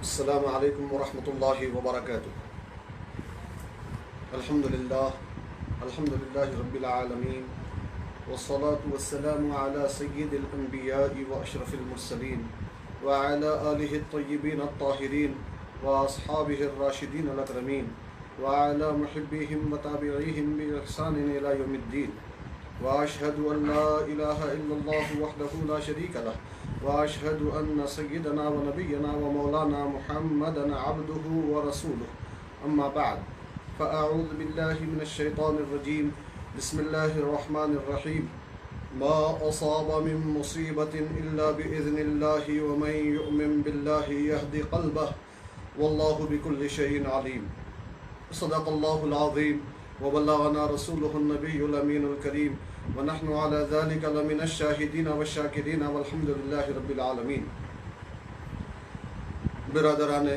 السلام علیکم ورحمۃ اللہ وبرکاتہ۔ الحمدللہ رب العالمین والصلاة والسلام علی سید الانبیاء واشرف المرسلین وعلی آلہ الطیبین الطاہرین واصحابہ الراشدین الاکرمین وعلی محبیہم وتابعیہم بإحسان الی یوم الدین، واشہد ان لا الہ الا اللہ وحدہ لا شریک لہ، واشہد ان سیدنا و نبینا و مولانا محمدا عبدہ ورسولہ، اما بعد فاعوذ باللہ من الشیطان الرجیم، بسم اللہ الرحمن الرحیم۔ ما اصاب من مصیبت الا باذن اللہ ومن یؤمن باللہ یہد قلبہ واللہ بکل شیء علیم۔ صدق اللہ العظیم وبلغنا رسولہ النبی الامین الکریم ونحن على ذلك لمن الشاہدین والشاکرین والحمد للہ رب العالمین۔ برادران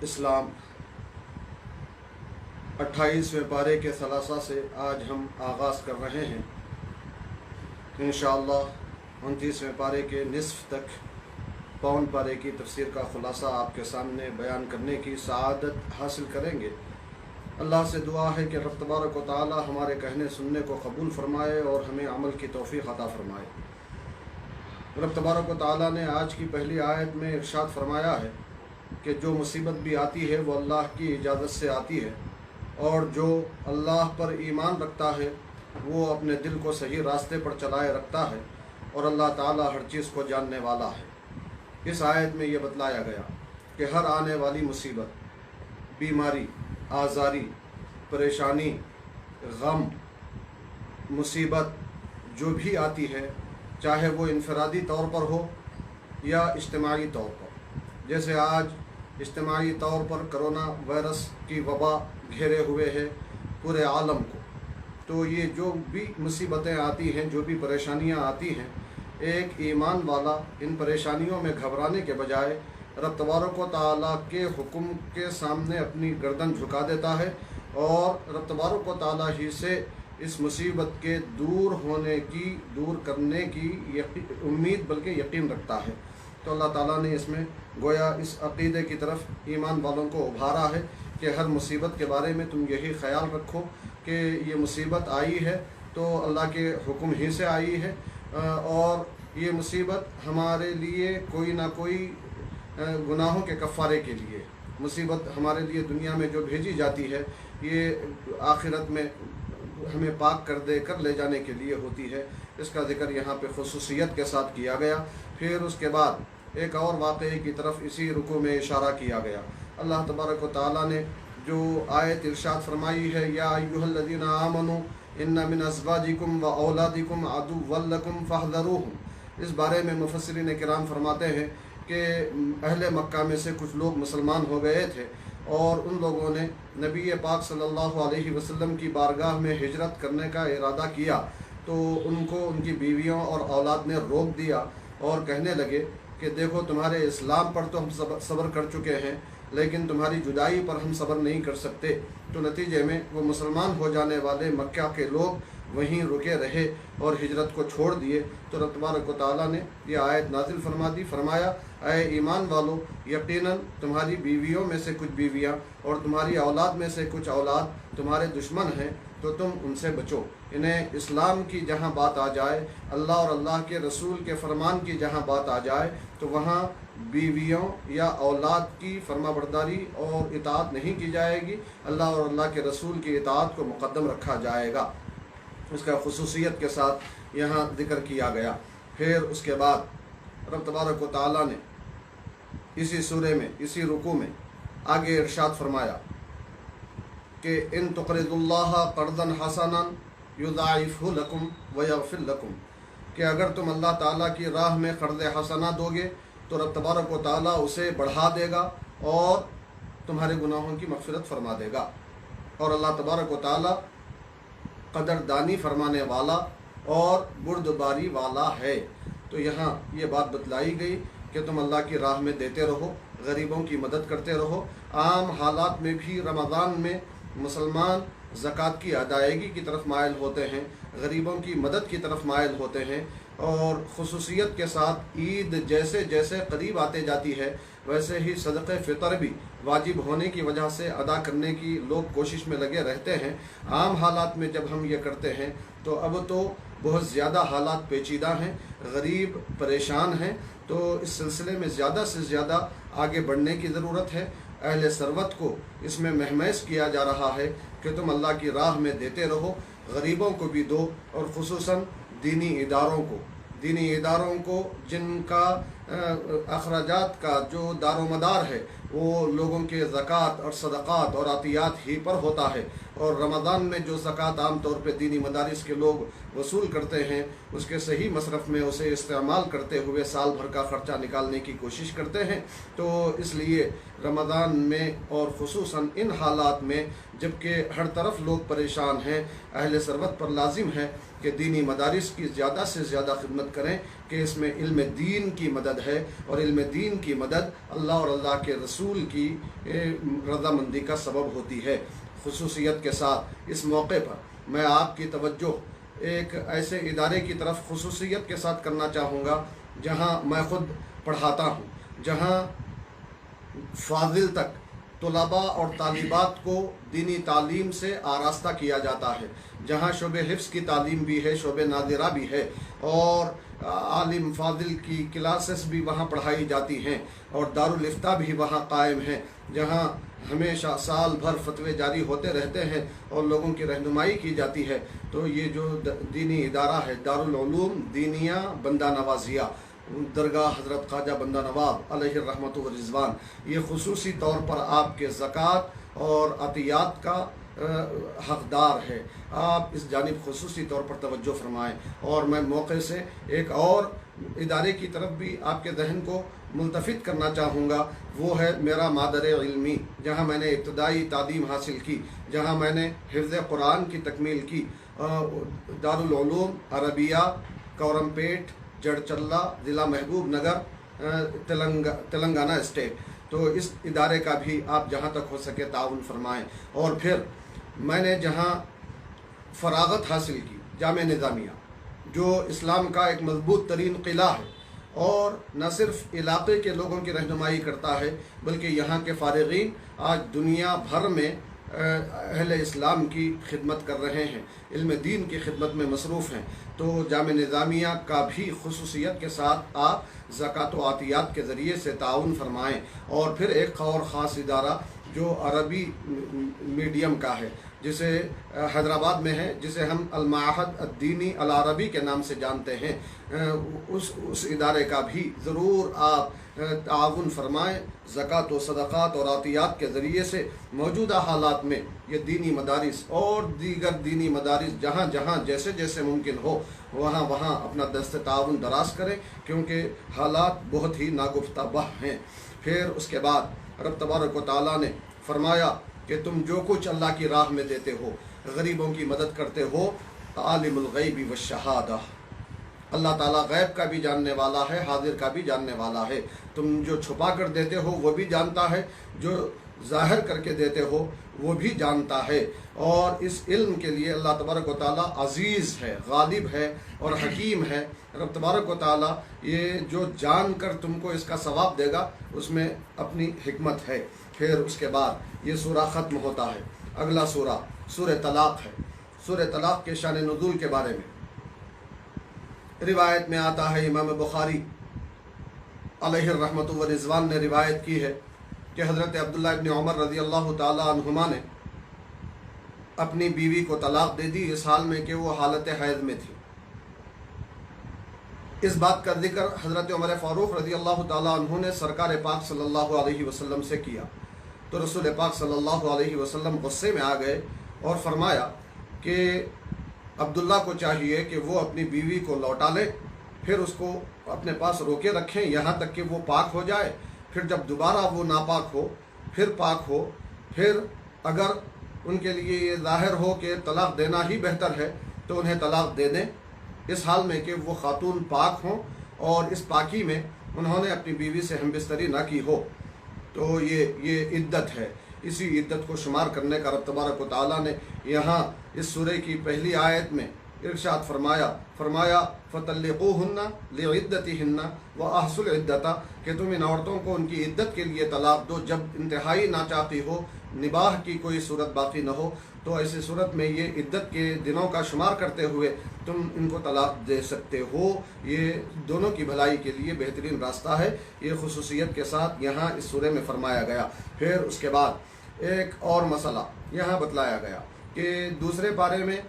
اسلام، 28ویں پارے کے ثلاثہ سے آج ہم آغاز کر رہے ہیں۔ انشاءاللہ 29ویں پارے کے نصف تک پون پارے کی تفسیر کا خلاصہ آپ کے سامنے بیان کرنے کی سعادت حاصل کریں گے۔ اللہ سے دعا ہے کہ رب تبارک و تعالی ہمارے کہنے سننے کو قبول فرمائے اور ہمیں عمل کی توفیق عطا فرمائے۔ رب تبارک و تعالی نے آج کی پہلی آیت میں ارشاد فرمایا ہے کہ جو مصیبت بھی آتی ہے وہ اللہ کی اجازت سے آتی ہے، اور جو اللہ پر ایمان رکھتا ہے وہ اپنے دل کو صحیح راستے پر چلائے رکھتا ہے، اور اللہ تعالی ہر چیز کو جاننے والا ہے۔ اس آیت میں یہ بتلایا گیا کہ ہر آنے والی مصیبت، بیماری، آزاری، پریشانی، غم، مصیبت جو بھی آتی ہے، چاہے وہ انفرادی طور پر ہو یا اجتماعی طور پر، جیسے آج اجتماعی طور پر کرونا وائرس کی وبا گھیرے ہوئے ہے پورے عالم کو، تو یہ جو بھی مصیبتیں آتی ہیں، جو بھی پریشانیاں آتی ہیں، ایک ایمان والا ان پریشانیوں میں گھبرانے کے بجائے رب تبارک و تعالیٰ کے حکم کے سامنے اپنی گردن جھکا دیتا ہے، اور رب تبارک و تعالیٰ ہی سے اس مصیبت کے دور ہونے کی، دور کرنے کی امید بلکہ یقین رکھتا ہے۔ تو اللہ تعالیٰ نے اس میں گویا اس عقیدے کی طرف ایمان والوں کو ابھارا ہے کہ ہر مصیبت کے بارے میں تم یہی خیال رکھو کہ یہ مصیبت آئی ہے تو اللہ کے حکم ہی سے آئی ہے، اور یہ مصیبت ہمارے لیے کوئی نہ کوئی گناہوں کے کفارے کے لیے، مصیبت ہمارے لیے دنیا میں جو بھیجی جاتی ہے یہ آخرت میں ہمیں پاک کر لے جانے کے لیے ہوتی ہے۔ اس کا ذکر یہاں پہ خصوصیت کے ساتھ کیا گیا۔ پھر اس کے بعد ایک اور واقعے کی طرف اسی رکوع میں اشارہ کیا گیا۔ اللہ تبارک و تعالیٰ نے جو آیت ارشاد فرمائی ہے، یا ایھا الذین آمنوا ان من ازواجکم و اولادکم عدوا لکم فاحذروہم، اس بارے میں مفسرین کرام فرماتے ہیں کہ اہل مکہ میں سے کچھ لوگ مسلمان ہو گئے تھے، اور ان لوگوں نے نبی پاک صلی اللہ علیہ وسلم کی بارگاہ میں ہجرت کرنے کا ارادہ کیا، تو ان کو ان کی بیویوں اور اولاد نے روک دیا اور کہنے لگے کہ دیکھو تمہارے اسلام پر تو ہم صبر کر چکے ہیں، لیکن تمہاری جدائی پر ہم صبر نہیں کر سکتے۔ تو نتیجے میں وہ مسلمان ہو جانے والے مکہ کے لوگ وہیں رکے رہے اور ہجرت کو چھوڑ دیے۔ تو رب تبارک و تعالیٰ نے یہ آیت نازل فرمایا اے ایمان والو، یقیناً تمہاری بیویوں میں سے کچھ بیویاں اور تمہاری اولاد میں سے کچھ اولاد تمہارے دشمن ہیں، تو تم ان سے بچو۔ انہیں اسلام کی جہاں بات آ جائے، اللہ اور اللہ کے رسول کے فرمان کی جہاں بات آ جائے، تو وہاں بیویوں یا اولاد کی فرما برداری اور اطاعت نہیں کی جائے گی، اللہ اور اللہ کے رسول کی اطاعت کو مقدم رکھا جائے گا۔ اس کا خصوصیت کے ساتھ یہاں ذکر کیا گیا۔ پھر اس کے بعد رب تبارک و تعالیٰ نے اسی سورے میں، اسی رکوع میں آگے ارشاد فرمایا کہ ان تقرضوا اللہ قرضا حسنا یضاعفہ لکم ویغفر لکم، کہ اگر تم اللہ تعالیٰ کی راہ میں قرض حسنہ دو گے تو رب تبارک و تعالیٰ اسے بڑھا دے گا اور تمہارے گناہوں کی مغفرت فرما دے گا، اور اللہ تبارک و تعالیٰ قدردانی فرمانے والا اور بردباری والا ہے۔ تو یہاں یہ بات بتلائی گئی کہ تم اللہ کی راہ میں دیتے رہو، غریبوں کی مدد کرتے رہو۔ عام حالات میں بھی رمضان میں مسلمان زکوٰۃ کی ادائیگی کی طرف مائل ہوتے ہیں، غریبوں کی مدد کی طرف مائل ہوتے ہیں، اور खसूसियत के साथ ईद जैसे जैसे करीब आते जाती है वैसे ही सदक़े फ़ितर भी वाजिब होने की वजह से अदा करने की लोग कोशिश में लगे रहते हैं। आम हालात में जब हम ये करते हैं तो अब तो बहुत ज़्यादा हालात पेचीदा हैं, गरीब परेशान हैं, तो इस सिलसिले में ज़्यादा से ज़्यादा आगे बढ़ने की ज़रूरत है। अहले सरवत को इसमें महमैस किया जा रहा है कि तुम अल्लाह की राह में देते रहो, गरीबों को भी दो, और ख़ुसूसन दीनी इदारों को जिनका अखराजात का जो दारोमदार है वो लोगों के ज़कात और सदक़ात और आतियात ही पर होता है, और रमज़ान में जो ज़कात आम तौर पे दीनी मदारिस के लोग वसूल करते हैं उसके सही मसरफ़ में उसे इस्तेमाल करते हुए साल भर का ख़र्चा निकालने की कोशिश करते हैं। तो इसलिए रमज़ान में और ख़ुसूसन इन हालात में जबकि हर तरफ लोग परेशान हैं, अहले सरवत पर लाजिम है कि दीनी मदारिस की ज़्यादा से ज़्यादा खिदमत करें कि इसमें इल्म दीन की मदद है, और इल्म दीन की मदद अल्लाह और अल्लाह के रसूल की रज़ामंदी का सबब होती है। खुसूसियत के साथ इस मौके पर मैं आपकी तवज्जो एक ऐसे इदारे की तरफ खुसूसियत के साथ करना चाहूँगा जहाँ मैं ख़ुद पढ़ाता हूँ, जहाँ फ़ाज़िल तक तुलबा और तालिबात को दीनी तालीम से आरास्ता किया जाता है, जहाँ शोबे हिफ्ज़ की तालीम भी है, शोबे नादिरा भी है, और आलिम फ़ाज़िल की क्लासेस भी वहाँ पढ़ाई जाती हैं, और दारुल इफ्ता भी वहाँ कायम है, जहाँ हमेशा साल भर फतवे जारी होते रहते हैं और लोगों की रहनुमाई की जाती है। तो ये जो दीनी इदारा है दारुल उलूम दीनिया बंदा नवाजिया दरगाह हज़रत ख्वाजा बंदा नवाब अलैहि रहमत व रिज़वान, ये खुसूसी तौर पर आपके ज़कात और अतियात का हक़दार है। आप इस जानिब खुसूसी तौर पर तवज्जो फरमाएँ। और मैं मौके से एक और इदारे की तरफ भी आपके जहन को मुल्तफ़ित करना चाहूँगा, वो है मेरा मादर इल्मी, जहाँ मैंने इब्तदाई तालीम हासिल की, जहाँ मैंने हिफ्ज़ कुरान की तकमील की। दारुल उलूम अरबिया कौरमपेट जड़चल्ला ज़िला महबूब नगर तेलंगाना स्टेट। तो इस इदारे का भी आप जहाँ तक हो सके ताउन फरमाएँ। और फिर मैंने जहाँ फ़रागत हासिल की जामे निज़ामिया, जो इस्लाम का एक मजबूत तरीन किला है और न सिर्फ इलाक़े के लोगों की रहनुमाई करता है बल्कि यहाँ के फ़ारिग़ीन आज दुनिया भर में अहले इस्लाम की खिदमत कर रहे हैं, इल्म दीन की खिदमत में मसरूफ़ हैं। तो जामे निज़ामिया का भी खुसूसियत के साथ आप ज़कात व आतियात के ज़रिए से ताउन फरमाएँ। और फिर एक और ख़ास इदारा जो अरबी मीडियम का है, जिसे हैदराबाद में है, जिसे हम अल-माहद अद-दीनी अल-अरबी के नाम से जानते हैं, उस इदारे का भी ज़रूर आप ताउन फरमाएँ। ज़कात व सदक़ात और आतियात के ज़रिए से मौजूदा हालात में ये दीनी मदारिस और दीगर दीनी मदारिस जहाँ जहाँ जैसे जैसे मुमकिन हो वहाँ वहाँ अपना दस्त ताउन दराज करें, क्योंकि हालात बहुत ही नागुफ्ताबह हैं। फिर उसके बाद रब तबारक व तआला ने फरमाया कि तुम जो कुछ अल्लाह की राह में देते हो, गरीबों की मदद करते हो, आलिमुल गैबि व शहादा, अल्लाह ताला गैब का भी जानने वाला है, हाजिर का भी जानने वाला है। तुम जो छुपा कर देते हो वो भी जानता है, जो ज़ाहिर करके देते हो वो भी जानता है। और इस इल्म के लिए अल्लाह तबारक व तआला अज़ीज़ है, गालिब है और हकीम है। रब तबारक व तआला ये जो जान कर तुमको इसका सवाब देगा उसमें अपनी हिकमत है। फिर उसके बाद ये सूरा ख़त्म होता है। अगला सूरा सूरह तलाक़ है। सूरह तलाक़ के शान नुज़ूल के बारे में रिवायत में आता है, इमाम बुखारी अलैहि रहमत व रिज़वान ने रिवायत की है कि हज़रत अब्दुल्लाह इब्न उमर रज़ियल्लाहु ताला अन्हुमा ने अपनी बीवी को तलाक़ दे दी इस हाल में कि वो हालत हैज़ में थी। इस बात का जिक्र हज़रत उमर फ़ारूक रज़ियल्लाहु ताला अन्हु ने सरकार पाक सल्लल्लाहु अलैहि वसल्लम से किया, तो रसूल पाक सल्लल्लाहु अलैहि वसल्लम गुस्से में आ गए और फरमाया कि अब्दुल्ला को चाहिए कि वो अपनी बीवी को लौटा ले, फिर उसको अपने पास रोके रखें यहाँ तक कि वो पाक हो जाए, फिर जब दोबारा वो नापाक हो फिर पाक हो, फिर अगर उनके लिए ये ज़ाहिर हो कि तलाक़ देना ही बेहतर है तो उन्हें तलाक़ दे दें, इस हाल में कि वो ख़ातून पाक हों और इस पाकी में उन्होंने अपनी बीवी से हमबिस्तरी ना की हो। तो ये इद्दत है। इसी इद्दत को शुमार करने का रब तबारक व तआला ने यहाँ इस सूरह की पहली आयत में इरशाद फरमाया फ़तल्लिक़ूहुन्ना लिइद्दतिहिन्ना व अहसुल इद्दता, कि तुम इन औरतों को उनकी इद्दत के लिए तलाक दो जब इंतहाई नाचाकी हो, निबाह की कोई सूरत बाकी न हो, तो ऐसी सूरत में ये इद्दत के दिनों का शुमार करते हुए तुम इनको तलाक दे सकते हो। ये दोनों की भलाई के लिए बेहतरीन रास्ता है। ये खुसूसियत के साथ यहाँ इस सूरे में फरमाया गया। फिर उसके बाद एक और मसला यहाँ बतलाया गया कि दूसरे पारे में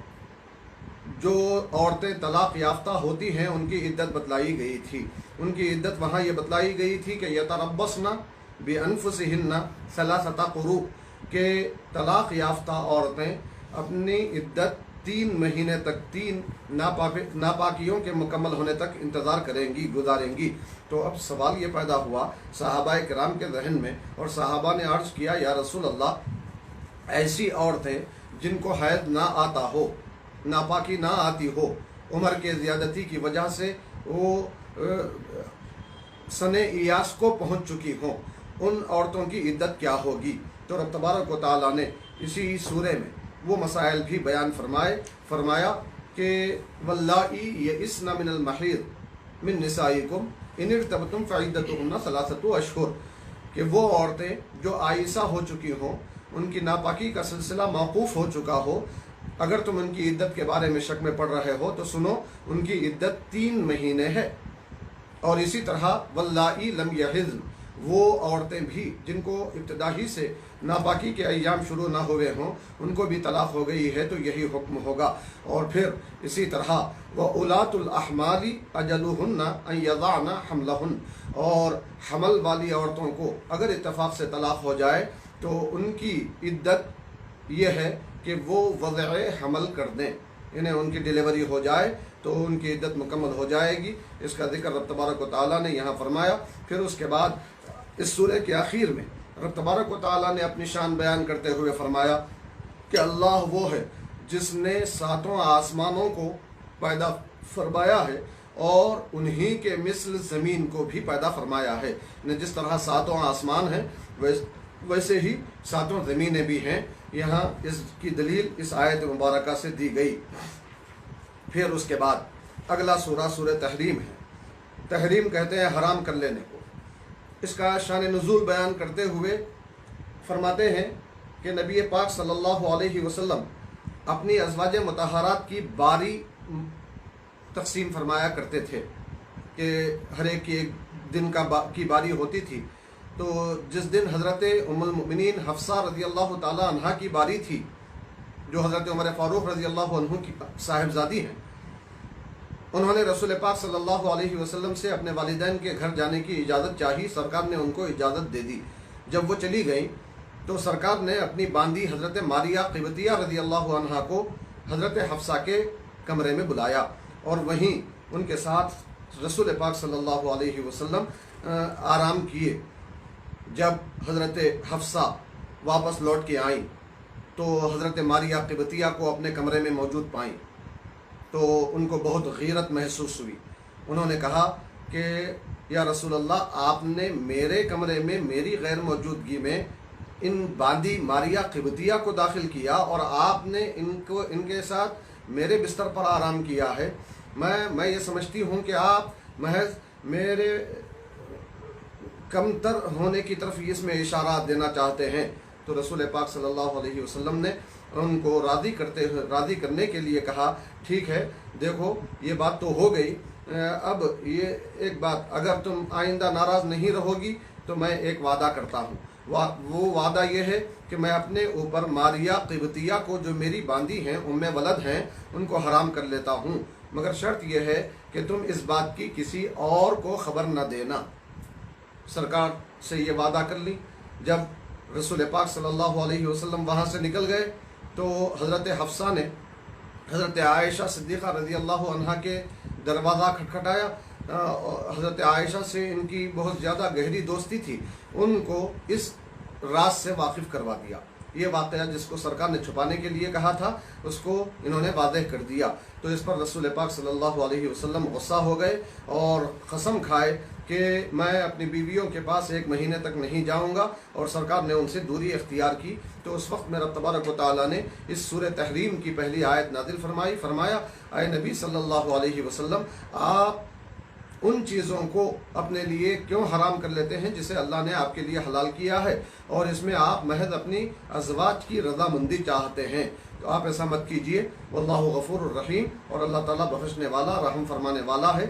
जो औरतें तलाक याफ्ता होती हैं उनकी इद्दत बतलाई गई थी। उनकी इद्दत वहाँ ये बतलाई गई थी कि यतरब्बसना बिअनफुसिहिन्ना सलासता कुरू, के तलाक याफ्ता औरतें अपनी इद्दत 3 महीने तक, 3 नापाकियों के मुकम्मल होने तक इंतज़ार करेंगी, गुजारेंगी। तो अब सवाल ये पैदा हुआ सहाबाए किराम के जहन में, और सहाबा ने अर्ज़ किया, या रसूल अल्लाह, ऐसी औरतें जिनको हैद ना आता हो, नापाकी ना आती हो, उम्र के ज़्यादती की वजह से वो सने इयास को पहुँच चुकी हों, उन औरतों की इद्दत क्या होगी? तो रब तबारक व तआला ने इसी सूरे में वो मसाइल भी बयान फरमाया कि वल्लाई यइस्ना मिनल महीद मिन निसाइकुम इन इर्तबतुम फ़इद्दतुहुन्ना सलासतु अशहुर, कि वो औरतें जो आयसा हो चुकी हों, उनकी नापाकी का सिलसिला मौकूफ़ हो चुका हो, अगर तुम उनकी इद्दत के बारे में शक में पड़ रहे हो तो सुनो, उनकी इद्दत 3 महीने है। और इसी तरह वल्लाई लम यहिज़्न, वो औरतें भी जिनको इब्तिदाही से नापाकी के अय्याम शुरू ना हुए हों, उनको भी तलाक हो गई है, तो यही हुक्म होगा। और फिर इसी तरह व उलातुल अहमाली अजलुहुन्ना अन यज़अना हम्लहुन, और हमल वाली औरतों को अगर इत्तफाक से तलाक हो जाए तो उनकी इद्दत यह है कि वो वज़अ हमल कर दें, इन्हें उनकी डिलीवरी हो जाए तो उनकी इद्दत मुकम्मल हो जाएगी। इसका जिक्र रब तबारक व तआला ने यहाँ फरमाया। फिर उसके बाद इस सूरे के आखिर में रब तबारक व तआला ने अपनी शान बयान करते हुए फरमाया कि अल्लाह वो है जिसने 7 आसमानों को पैदा फरमाया है और उन्हीं के मिसल ज़मीन को भी पैदा फरमाया है। जिस तरह 7 आसमान हैं वैसे ही 7 ज़मीनें भी हैं। यहाँ इसकी दलील इस आयत मुबारका से दी गई। फिर उसके बाद अगला सूरह तहरीम है। तहरीम कहते हैं हराम कर लेने को। इसका शान नुज़ूल बयान करते हुए फरमाते हैं कि नबी पाक सल्लल्लाहु अलैहि वसल्लम अपनी अज़वाज मुतहरात की बारी तक़सीम फरमाया करते थे कि हर एक की एक दिन की बारी होती थी। तो जिस दिन हज़रत उम्मुल मोमिनीन हफ्सा रज़ी अल्लाह ताला अन्हा की बारी थी, जो हज़रत उमर फ़ारूक रज़ी अल्लाह अन्हु की साहिबजादी हैं, उन्होंने रसूल पाक सल्लल्लाहु अलैहि वसल्लम से अपने वालिदैन के घर जाने की इजाज़त चाही। सरकार ने उनको इजाज़त दे दी। जब वो चली गई तो सरकार ने अपनी बांदी हज़रत मारिया क़िबतिया रज़ी अल्लाह अन्हा को हज़रत हफ्सा के कमरे में बुलाया और वहीं उनके साथ रसूल पाक सल्लल्लाहु अलैहि वसल्लम आराम किए। जब हज़रत हफ्सा वापस लौट के आई तो हज़रत मारिया क़िबतिया को अपने कमरे में मौजूद पाई तो उनको बहुत गीरत महसूस हुई। उन्होंने कहा कि या रसूल अल्लाह, आपने मेरे कमरे में मेरी गैर मौजूदगी में इन बांदी मारिया क़िबतिया को दाखिल किया और आपने इनके साथ मेरे बिस्तर पर आराम किया है। मैं ये समझती हूँ कि आप महज मेरे कमतर होने की तरफ इसमें इशारा देना चाहते हैं। तो रसूल पाक सल्लल्लाहु अलैहि वसल्लम ने उनको राज़ी करने के लिए कहा, ठीक है, देखो ये बात तो हो गई, अब ये एक बात, अगर तुम आइंदा नाराज़ नहीं रहोगी तो मैं एक वादा करता हूँ। वो वादा ये है कि मैं अपने ऊपर मारिया क़िबतिया को, जो मेरी बांदी हैं, उम्मे वलद हैं, उनको हराम कर लेता हूँ, मगर शर्त यह है कि तुम इस बात की किसी और को ख़बर न देना। सरकार से ये वादा कर ली। जब रसूल पाक सल्लल्लाहु अलैहि वसल्लम वहाँ से निकल गए तो हज़रत हफ्सा ने हज़रत आयशा सिद्दीक़ा रज़ी अल्लाह अन्हा के दरवाज़ा खटखटाया। हज़रत आयशा से इनकी बहुत ज़्यादा गहरी दोस्ती थी, उनको इस राज से वाकिफ़ करवा दिया। ये वाक़या जिसको सरकार ने छुपाने के लिए कहा था उसको इन्होंने वाज़ेह कर दिया। तो इस पर रसूल पाक सल्लल्लाहु अलैहि वसल्लम गुस्सा हो गए और कसम खाए کہ میں اپنی بیویوں کے پاس 1 مہینے تک نہیں جاؤں گا، اور سرکار نے ان سے دوری اختیار کی، تو اس وقت میں رب تبارک و تعالیٰ نے اس سورہ تحریم کی پہلی آیت نازل فرمایا اے نبی صلی اللہ علیہ وسلم، آپ ان چیزوں کو اپنے لیے کیوں حرام کر لیتے ہیں جسے اللہ نے آپ کے لیے حلال کیا ہے، اور اس میں آپ محض اپنی ازواج کی رضامندی چاہتے ہیں، تو آپ ایسا مت کیجئے۔ واللہ غفور الرحیم، اور اللہ تعالیٰ بخشنے والا، رحم فرمانے والا ہے،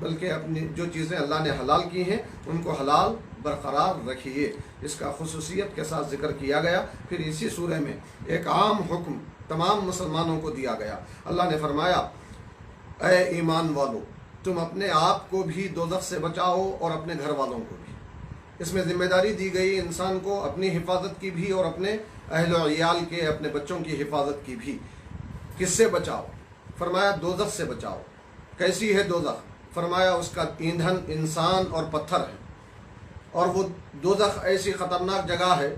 بلکہ اپنی جو چیزیں اللہ نے حلال کی ہیں ان کو حلال برقرار رکھیے۔ اس کا خصوصیت کے ساتھ ذکر کیا گیا۔ پھر اسی سورہ میں ایک عام حکم تمام مسلمانوں کو دیا گیا۔ اللہ نے فرمایا اے ایمان والو، تم اپنے آپ کو بھی دوزخ سے بچاؤ اور اپنے گھر والوں کو بھی۔ اس میں ذمہ داری دی گئی انسان کو اپنی حفاظت کی بھی اور اپنے اہل و عیال کے، اپنے بچوں کی حفاظت کی بھی۔ کس سے بچاؤ؟ فرمایا دوزخ سے بچاؤ۔ کیسی ہے دوزخ؟ فرمایا اس کا ایندھن انسان اور پتھر ہے، اور وہ دوزخ ایسی خطرناک جگہ ہے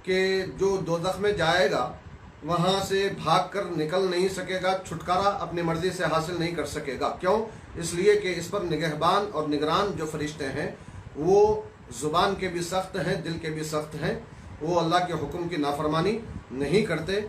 کہ جو دوزخ میں جائے گا وہاں سے بھاگ کر نکل نہیں سکے گا، چھٹکارا اپنی مرضی سے حاصل نہیں کر سکے گا۔ کیوں؟ اس لیے کہ اس پر نگہبان اور نگران جو فرشتے ہیں وہ زبان کے بھی سخت ہیں، دل کے بھی سخت ہیں، وہ اللہ کے حکم کی نافرمانی نہیں کرتے۔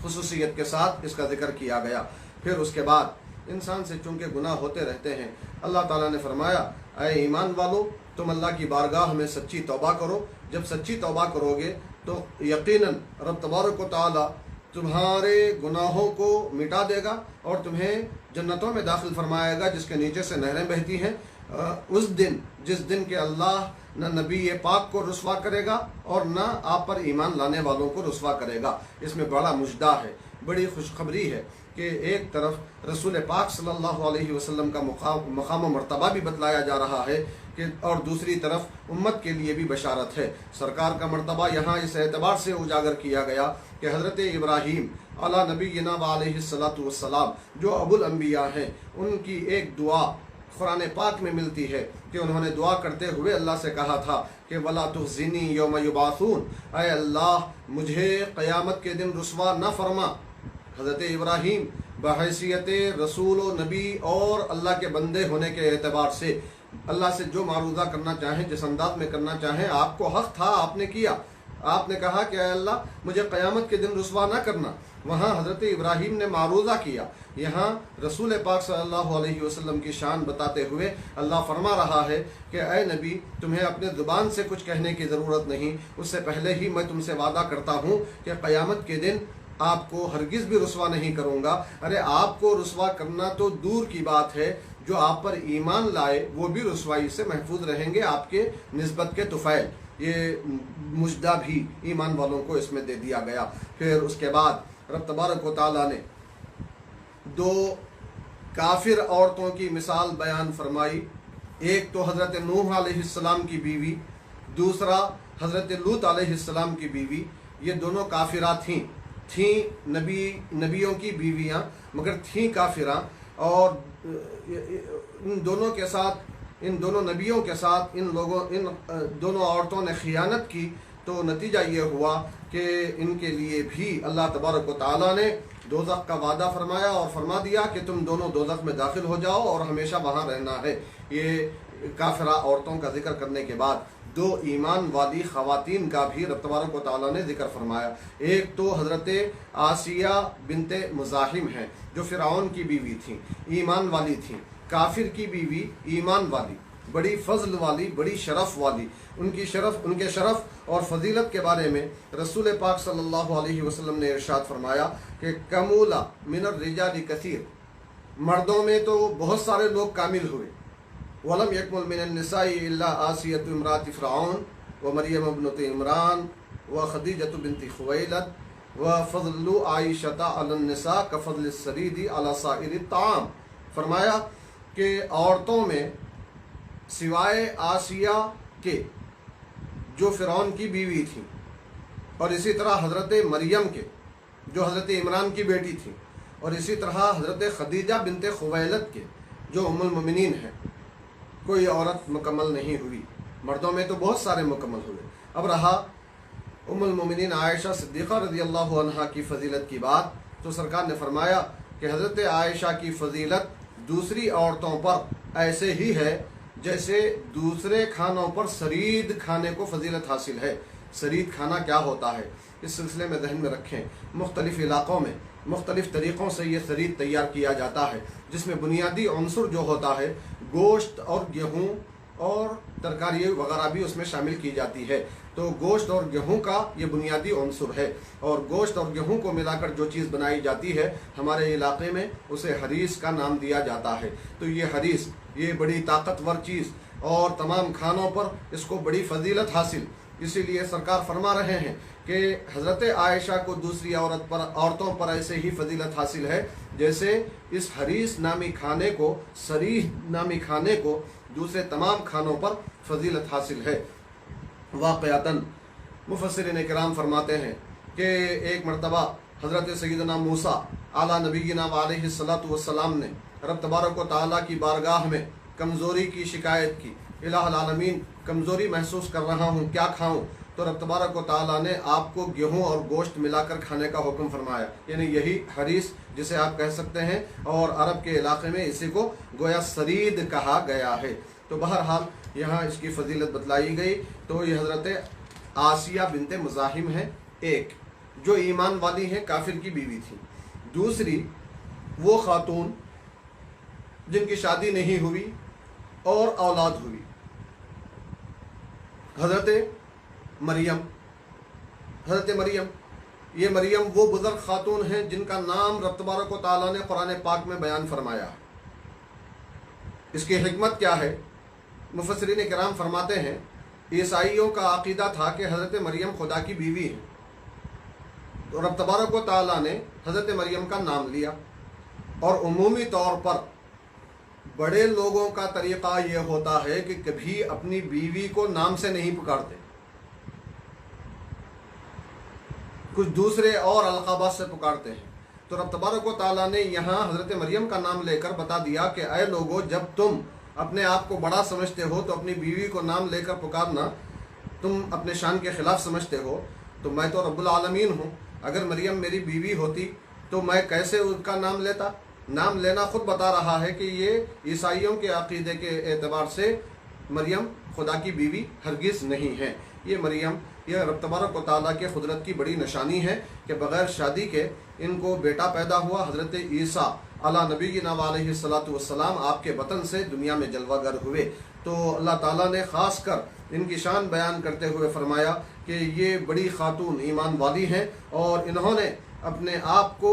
خصوصیت کے ساتھ اس کا ذکر کیا گیا۔ پھر اس کے بعد انسان سے چونکہ گناہ ہوتے رہتے ہیں، اللہ تعالیٰ نے فرمایا اے ایمان والو، تم اللہ کی بارگاہ میں سچی توبہ کرو۔ جب سچی توبہ کرو گے تو یقیناً رب تبارک و تعالیٰ تمہارے گناہوں کو مٹا دے گا اور تمہیں جنتوں میں داخل فرمائے گا جس کے نیچے سے نہریں بہتی ہیں۔ اس دن، جس دن کہ اللہ نہ نبی پاک کو رسوا کرے گا اور نہ آپ پر ایمان لانے والوں کو رسوا کرے گا۔ اس میں بڑا مژدہ ہے، بڑی خوشخبری ہے کہ ایک طرف رسول پاک صلی اللہ علیہ وسلم کا مقام و مرتبہ بھی بتلایا جا رہا ہے کہ اور دوسری طرف امت کے لیے بھی بشارت ہے۔ سرکار کا مرتبہ یہاں اس اعتبار سے اجاگر کیا گیا کہ حضرت ابراہیم علی نبینا علیہ الصلاۃ والسلام جو ابو الانبیاء ہیں، ان کی ایک دعا قرآن پاک میں ملتی ہے کہ انہوں نے دعا کرتے ہوئے اللہ سے کہا تھا کہ وَلَا تُخْزِنِي يَوْمَ يُبْعَثُونَ، اے اللہ مجھے قیامت کے دن رسوا نہ فرما۔ حضرت ابراہیم بحیثیت رسول و نبی اور اللہ کے بندے ہونے کے اعتبار سے اللہ سے جو معروضہ کرنا چاہیں، جس انداز میں کرنا چاہیں، آپ کو حق تھا، آپ نے کیا۔ آپ نے کہا کہ اے اللہ مجھے قیامت کے دن رسوا نہ کرنا۔ وہاں حضرت ابراہیم نے معروضہ کیا۔ یہاں رسول پاک صلی اللہ علیہ وسلم کی شان بتاتے ہوئے اللہ فرما رہا ہے کہ اے نبی، تمہیں اپنے زبان سے کچھ کہنے کی ضرورت نہیں، اس سے پہلے ہی میں تم سے وعدہ کرتا ہوں کہ قیامت کے دن آپ کو ہرگز بھی رسوا نہیں کروں گا۔ ارے آپ کو رسوا کرنا تو دور کی بات ہے، جو آپ پر ایمان لائے وہ بھی رسوائی سے محفوظ رہیں گے آپ کے نسبت کے طفیل۔ یہ مژدہ بھی ایمان والوں کو اس میں دے دیا گیا۔ پھر اس کے بعد رب تبارک و تعالیٰ نے 2 کافر عورتوں کی مثال بیان فرمائی۔ ایک تو حضرت نوح علیہ السلام کی بیوی، دوسرا حضرت لوط علیہ السلام کی بیوی۔ یہ دونوں کافرات تھیں نبیوں کی بیویاں، مگر تھیں کافراں، اور ان دونوں کے ساتھ، ان دونوں نبیوں کے ساتھ ان دونوں عورتوں نے خیانت کی، تو نتیجہ یہ ہوا کہ ان کے لیے بھی اللہ تبارک و تعالیٰ نے دوزخ کا وعدہ فرمایا اور فرما دیا کہ تم دونوں دوزخ میں داخل ہو جاؤ اور ہمیشہ وہاں رہنا ہے۔ یہ کافرہ عورتوں کا ذکر کرنے کے بعد 2 ایمان والی خواتین کا بھی رب تبارک و تعالیٰ نے ذکر فرمایا۔ ایک تو حضرت آسیہ بنت مزاحم ہیں جو فرعون کی بیوی تھیں، ایمان والی تھیں۔ کافر کی بیوی ایمان والی، بڑی فضل والی، بڑی شرف والی۔ ان کے شرف اور فضیلت کے بارے میں رسول پاک صلی اللہ علیہ وسلم نے ارشاد فرمایا کہ کمولا من الرجال کثیر، مردوں میں تو بہت سارے لوگ کامل ہوئے، ولم یکمل من النساء الا آسیۃ امرأۃ فرعون ومریم ابنۃ عمران وخدیجۃ بنت خویلد وفضل عائشۃ علی النساء کفضل السرید علی سائر الطعام۔ فرمایا کہ عورتوں میں سوائے آسیہ کے جو فرعون کی بیوی تھی، اور اسی طرح حضرت مریم کے جو حضرت عمران کی بیٹی تھی، اور اسی طرح حضرت خدیجہ بنت خویلد کے جو ام المؤمنین ہیں، کوئی عورت مکمل نہیں ہوئی۔ مردوں میں تو بہت سارے مکمل ہوئے۔ اب رہا ام المؤمنین عائشہ صدیقہ رضی اللہ عنہا کی فضیلت کی بات، تو سرکار نے فرمایا کہ حضرت عائشہ کی فضیلت دوسری عورتوں پر ایسے ہی ہے जैसे दूसरे खानों पर सरीद खाने को फजीलत हासिल है। सरीद खाना क्या होता है, इस सिलसिले में ذہن में रखें। मुख्तलिफ इलाक़ों में मुख्तलिफ तरीक़ों से ये सरीद तैयार किया जाता है, जिसमें बुनियादी अंसुर जो होता है गोश्त और गेहूँ और तरकारी वगैरह भी उसमें शामिल की जाती है। तो गोश्त और गेहूं का ये बुनियादी अंसुर है, और गोश्त और गेहूं को मिलाकर जो चीज़ बनाई जाती है हमारे इलाके में उसे हरीस का नाम दिया जाता है। तो ये हरीस ये बड़ी ताकतवर चीज़ और तमाम खानों पर इसको बड़ी फजीलत हासिल, इसीलिए सरकार फरमा रहे हैं कि हज़रत आयशा को दूसरी औरतों पर ऐसे ही फजीलत हासिल है जैसे इस हरीस नामी खाने को, सरीह नामी खाने को दूसरे तमाम खानों पर फजीलत हासिल है। वाक़यातन मुफस्सिरीन किराम फरमाते हैं कि एक मरतबा हज़रत सैयदना मूसा आला नबीना अलैहिस्सलातु वस्सलाम ने रब तबारक व तआला की बारगाह में कमज़ोरी की शिकायत की। इलाहुल आलमीन, कमज़ोरी महसूस कर रहा हूँ, क्या खाऊँ? तो रब तबारक व तआला ने आपको गेहूँ और गोश्त मिलाकर खाने का हुक्म फरमाया, यानी यही हरीस जिसे आप कह सकते हैं, और अरब के इलाके में इसी को गोया सरीद कहा गया है। तो बहरहाल यहाँ इसकी फजीलत बतलाई गई। तो ये हज़रत आसिया बिनते मुज़ाहिम है, एक जो ईमान वाली है, काफिर की बीवी थी। दूसरी वो खातून जिनकी शादी नहीं हुई और औलाद हुई, हज़रत मरियम। हज़रत मरियम, ये मरियम वो बुज़ुर्ग खातून हैं जिनका नाम रब तबारक व तआला ने कुरान पाक में बयान फरमाया। इसकी हिकमत क्या है? मुफस्सिरीन किराम फरमाते हैं ईसाइयों का अकीदा था कि हज़रत मरियम खुदा की बीवी है, तो रब तबारक व तआला ने हज़रत मरियम का नाम लिया। और उमूमी तौर पर बड़े लोगों का तरीक़ा ये होता है कि कभी अपनी बीवी को नाम से नहीं पुकारते, कुछ दूसरे और अलक़ाबात से पुकारते हैं। तो रब तबारक व तआला ने यहाँ हज़रत मरियम का नाम लेकर बता दिया कि ऐ लोगो, जब तुम अपने आप को बड़ा समझते हो तो अपनी बीवी को नाम लेकर पुकारना तुम अपने शान के ख़िलाफ़ समझते हो। तो मैं तो रब्बुल आलमीन हूँ, अगर मरियम मेरी बीवी होती तो मैं कैसे उसका नाम लेता? नाम लेना ख़ुद बता रहा है कि ये ईसाइयों के अक़ीदे के एतबार से मरियम खुदा की बीवी हरगिज़ नहीं है। ये मरियम, यह रब तबारक व तआला के क़ुदरत की बड़ी निशानी है कि बग़ैर शादी के इनको बेटा पैदा हुआ। हज़रत ईसा अला नबीना अलैहिस्सलातु वस्सलाम आपके वतन से दुनिया में जलवागर हुए। तो अल्लाह ताला ने ख़ास कर इनकी शान बयान करते हुए फरमाया कि ये बड़ी खातून ईमान वाली हैं और इन्होंने अपने आप को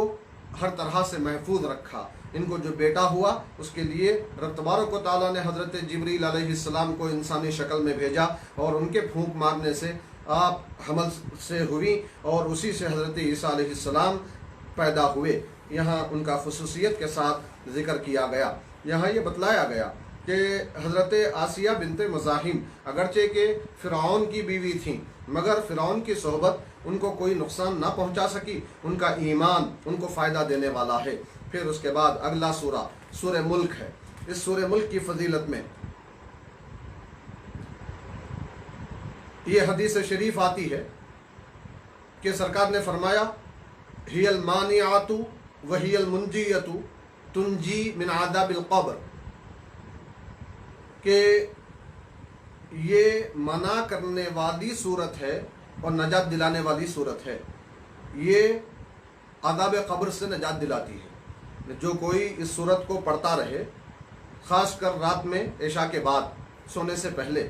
हर तरह से महफूज रखा। इनको जो बेटा हुआ उसके लिए रब तबारक व तआला ने हज़रत जिब्रील अलैहिस्सलाम को इंसानी शक्ल में भेजा और उनके फूंक मारने से आप हमल से हुई और उसी से हज़रत ईसा अलैहिस्सलाम पैदा हुए। यहाँ उनका खुसूसियत के साथ ज़िक्र किया गया। यहाँ ये बतलाया गया कि हज़रत आसिया बिनते मुज़ाहिम अगरचे के फ़िरऔन की बीवी थीं, मगर फ़िरऔन की सोहबत उनको कोई नुकसान ना पहुँचा सकी। उनका ईमान उनको फ़ायदा देने वाला है। फिर उसके बाद अगला सूरह मुल्क है। इस सूरह मुल्क की फजीलत में ये हदीस शरीफ आती है कि सरकार ने फरमाया हियल मानियातु व हियल मुंजियतु तुंजी मिन आदाबिल क़ब्र, कि ये मना करने वाली सूरत है और नजात दिलाने वाली सूरत है। ये आदाब क़ब्र से नजात दिलाती है। जो कोई इस सूरत को पढ़ता रहे, ख़ास कर रात में इशा के बाद सोने से पहले,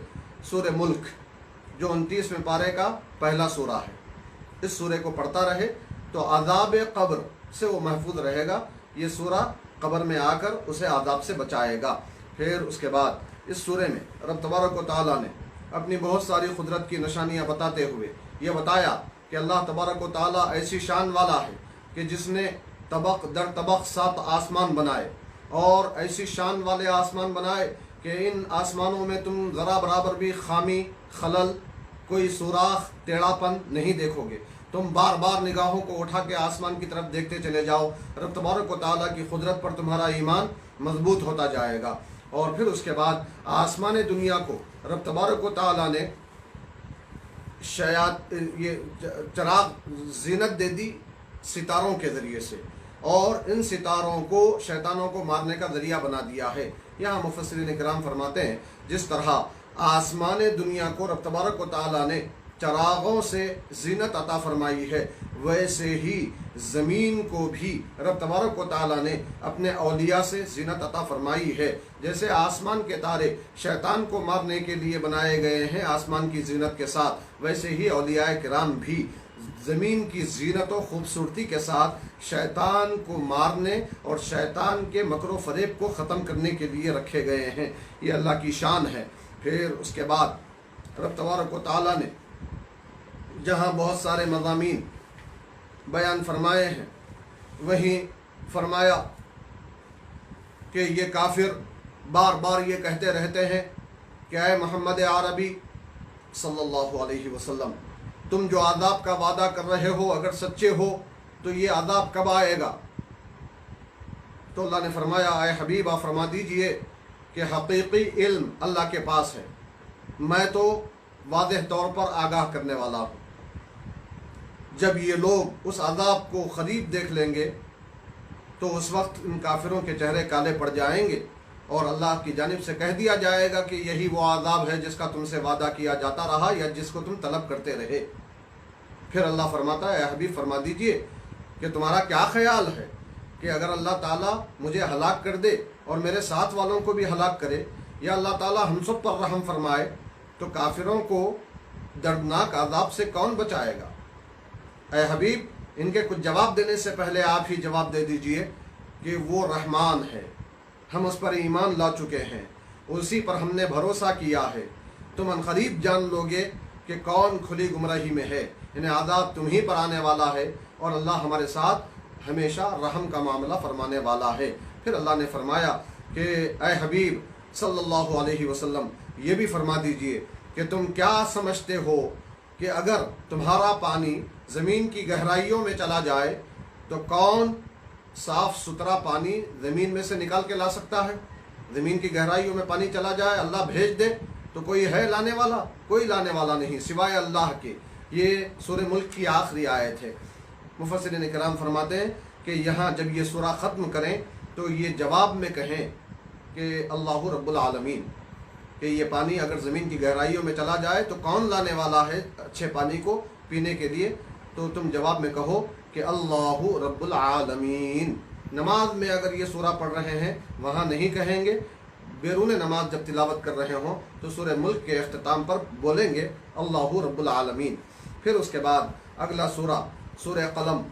सूरह मुल्क जो 29वें पारे का पहला सूरा है, इस सूरे को पढ़ता रहे तो आदाब क़ब्र से वो महफूज रहेगा। ये सूरा क़ब्र में आकर उसे आदाब से बचाएगा। फिर उसके बाद इस सूरे में रब तबारक व तआला ने अपनी बहुत सारी कुदरत की निशानियाँ बताते हुए ये बताया कि अल्लाह तबारक व तआला ऐसी शान वाला है कि जिसने तबक दर तबक 7 आसमान बनाए और ऐसी शान वाले आसमान बनाए कि इन आसमानों में तुम ज़रा बराबर भी खामी, खलल, कोई सुराख, टेढ़ापन नहीं देखोगे। तुम बार बार निगाहों को उठा के आसमान की तरफ देखते चले जाओ। रब तबारक व तआला की कुदरत पर तुम्हारा ईमान मजबूत होता जाएगा। और फिर उसके बाद आसमान दुनिया को रब तबारक व तआला ने ये चराग जीनत दे दी सितारों के ज़रिए से, और इन सितारों को शैतानों को मारने का ज़रिया बना दिया है। यहाँ मुफस्सिरीन किराम फरमाते हैं जिस तरह आसमान दुनिया को रब तबारक व तआला ने चरागों से जीनत अता फरमाई है, वैसे ही ज़मीन को भी रब तबारक व तआला ने अपने औलिया से जीनत अता फरमाई है। जैसे आसमान के तारे शैतान को मारने के लिए बनाए गए हैं आसमान की जीनत के साथ, वैसे ही औलिया किराम भी ज़मीन की जीनत और ख़ूबसूरती के साथ शैतान को मारने और शैतान के मकर फ़रेब को ख़त्म करने के लिए रखे गए हैं। ये अल्लाह की शान है। फिर उसके बाद रब तबारक व तआला ने जहाँ बहुत सारे मज़ामीन बयान फरमाए हैं, वहीं फरमाया कि ये काफिर बार बार ये कहते रहते हैं कि ऐ मोहम्मद अरबी सल्लल्लाहु अलैहि वसल्लम, तुम जो आदाब का वादा कर रहे हो अगर सच्चे हो तो ये आदाब कब आएगा? तो अल्लाह ने फरमाया, ऐ हबीब आप फरमा दीजिए कि हकीकी इल्म अल्लाह के पास है, मैं तो वाज़ेह तौर पर आगाह करने वाला हूँ। जब ये लोग उस अज़ाब को क़रीब देख लेंगे तो उस वक्त इन काफिरों के चेहरे काले पड़ जाएंगे और अल्लाह की जानिब से कह दिया जाएगा कि यही वो अज़ाब है जिसका तुमसे वादा किया जाता रहा या जिसको तुम तलब करते रहे। फिर अल्लाह फरमाता है, हबीब फरमा दीजिए कि तुम्हारा क्या ख्याल है कि अगर अल्लाह ताला मुझे हलाक कर दे और मेरे साथ वालों को भी हलाक करे, या अल्लाह ताला हम सब पर रहम फरमाए, तो काफिरों को दर्दनाक अज़ाब से कौन बचाएगा? ऐ हबीब, इनके कुछ जवाब देने से पहले आप ही जवाब दे दीजिए कि वो रहमान है, हम उस पर ईमान ला चुके हैं, उसी पर हमने भरोसा किया है। तुम अनक़रीब जान लोगे कि कौन खुली गुमराही में है, इन्हें आज़ाब तुम ही पर आने वाला है और अल्लाह हमारे साथ हमेशा रहम का मामला फरमाने वाला है। फिर अल्लाह ने फरमाया कि ऐ हबीब सल्लल्लाहु अलैहि वसल्लम, ये भी फरमा दीजिए कि तुम क्या समझते हो कि अगर तुम्हारा पानी ज़मीन की गहराइयों में चला जाए तो कौन साफ़ सुथरा पानी ज़मीन में से निकाल के ला सकता है? ज़मीन की गहराइयों में पानी चला जाए, अल्लाह भेज दे तो कोई है लाने वाला? कोई लाने वाला नहीं सिवाय अल्लाह के। ये सूरह मुल्क की आखिरी आयत है। मुफस्सिरीन किराम फरमाते हैं कि यहाँ जब ये सूरा ख़त्म करें तो ये जवाब में कहें कि अल्लाहु रब्बुल आलमीन, कि ये पानी अगर ज़मीन की गहराइयों में चला जाए तो कौन लाने वाला है अच्छे पानी को पीने के लिए? तो तुम जवाब में कहो कि अल्लाहु रब्बुल आलमीन। नमाज में अगर ये सूरा पढ़ रहे हैं वहाँ नहीं कहेंगे, बैरून नमाज जब तिलावत कर रहे हों तो सूरह मुल्क के अख्तिताम पर बोलेंगे अल्लाहु रब्बुल आलमीन। फिर उसके बाद अगला सूरा सूरह कलम,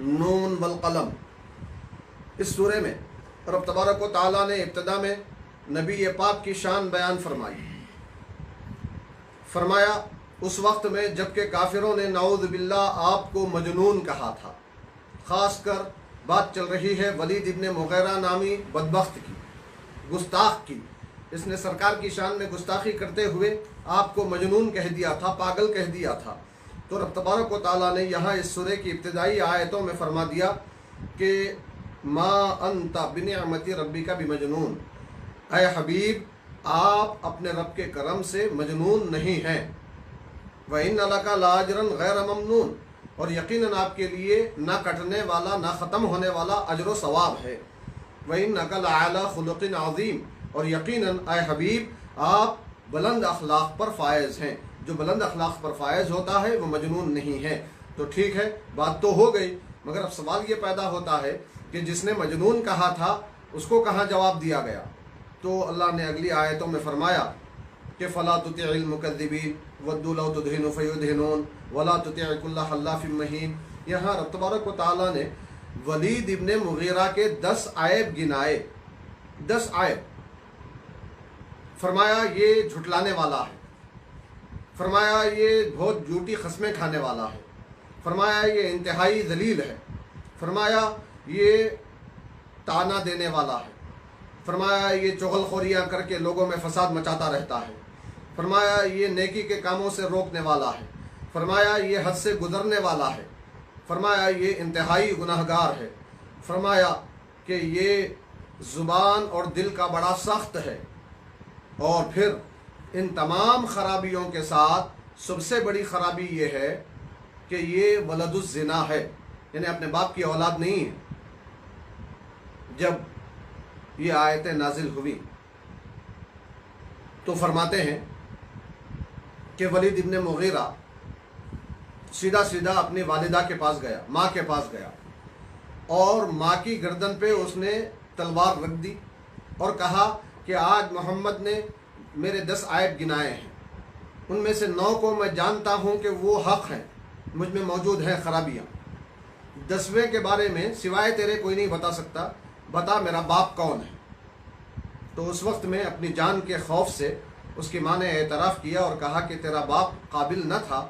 नून वल कलम। इस सूरे में रब तबारक व तआला ने इब्तिदा में नबी पाक की शान बयान फरमाई। फरमाया उस वक्त में जबकि काफिरों ने नाऊज़ बिल्लाह आपको मजनून कहा था। ख़ास कर बात चल रही है वलीद इब्ने मुग़ीरा नामी बदबख्त की, गुस्ताख की। इसने सरकार की शान में गुस्ताखी करते हुए आपको मजनून कह दिया था, पागल कह दिया था। तो रब तबारक व तआला ने यहाँ इस सूरे की इब्तिदाई आयतों में फरमा दिया कि मा अंता बिनिअमति रब्बिका बिमजनून, ऐ हबीब आप अपने रब के करम से मजनून नहीं हैं। व इन्ना लका लाअजरन गैर ममनून, और यकीनन आपके लिए ना कटने वाला ना ख़त्म होने वाला अजर व सवाब है। व इन्नका लअला खुलुक़िन अज़ीम, और यकीनन ऐ हबीब आप बुलंद अखलाक पर फायज़ हैं। जो बुलंद अखलाक पर फायज़ होता है वो मजनून नहीं है। तो ठीक है, बात तो हो गई, मगर अब सवाल ये पैदा होता है कि जिसने मजनून कहा था उसको कहाँ जवाब दिया गया? तो अल्लाह ने अगली आयतों में फरमाया कि फ़ला तुतिअल मुकज़्ज़िबीन वद्दू लौ तुदहिनु फ़युदहिनून वला तुतिअ कुल्ला हल्लाफ़िन महीन। यहाँ रब तबारक व तआला ने वलीद इब्ने मुग़ीरा के 10 आयब गिनाए, 10 आयब। फरमाया ये झुटलाने वाला है, फरमाया ये बहुत झूठी क़स्में खाने वाला है, फरमाया ये इंतहाई ज़लील है, फरमाया ये ताना देने वाला है, फरमाया ये चुगलखोरियाँ करके लोगों में फसाद मचाता रहता है, फरमाया ये नेकी के कामों से रोकने वाला है, फरमाया ये हद से गुज़रने वाला है, फरमाया ये इंतहाई गुनाहगार है, फरमाया कि ये ज़ुबान और दिल का बड़ा सख्त है। और फिर इन तमाम ख़राबियों के साथ सबसे बड़ी ख़राबी ये है कि ये वलदुज़्ज़िना है, यानी अपने बाप की औलाद नहीं है। जब ये आयतें नाजिल हुई तो फरमाते हैं कि वलीद इब्न मुगीरा सीधा सीधा अपनी वालिदा के पास गया, माँ के पास गया, और माँ की गर्दन पे उसने तलवार रख दी और कहा कि आज मोहम्मद ने मेरे 10 आयब गिनाए हैं, उनमें से 9 को मैं जानता हूँ कि वो हक़ हैं, मुझ में मौजूद हैं खराबियाँ। 10वें के बारे में सिवाय तेरे कोई नहीं बता सकता, बता मेरा बाप कौन है। तो उस वक्त में अपनी जान के खौफ से उसकी माँ ने एतराफ़ किया और कहा कि तेरा बाप काबिल न था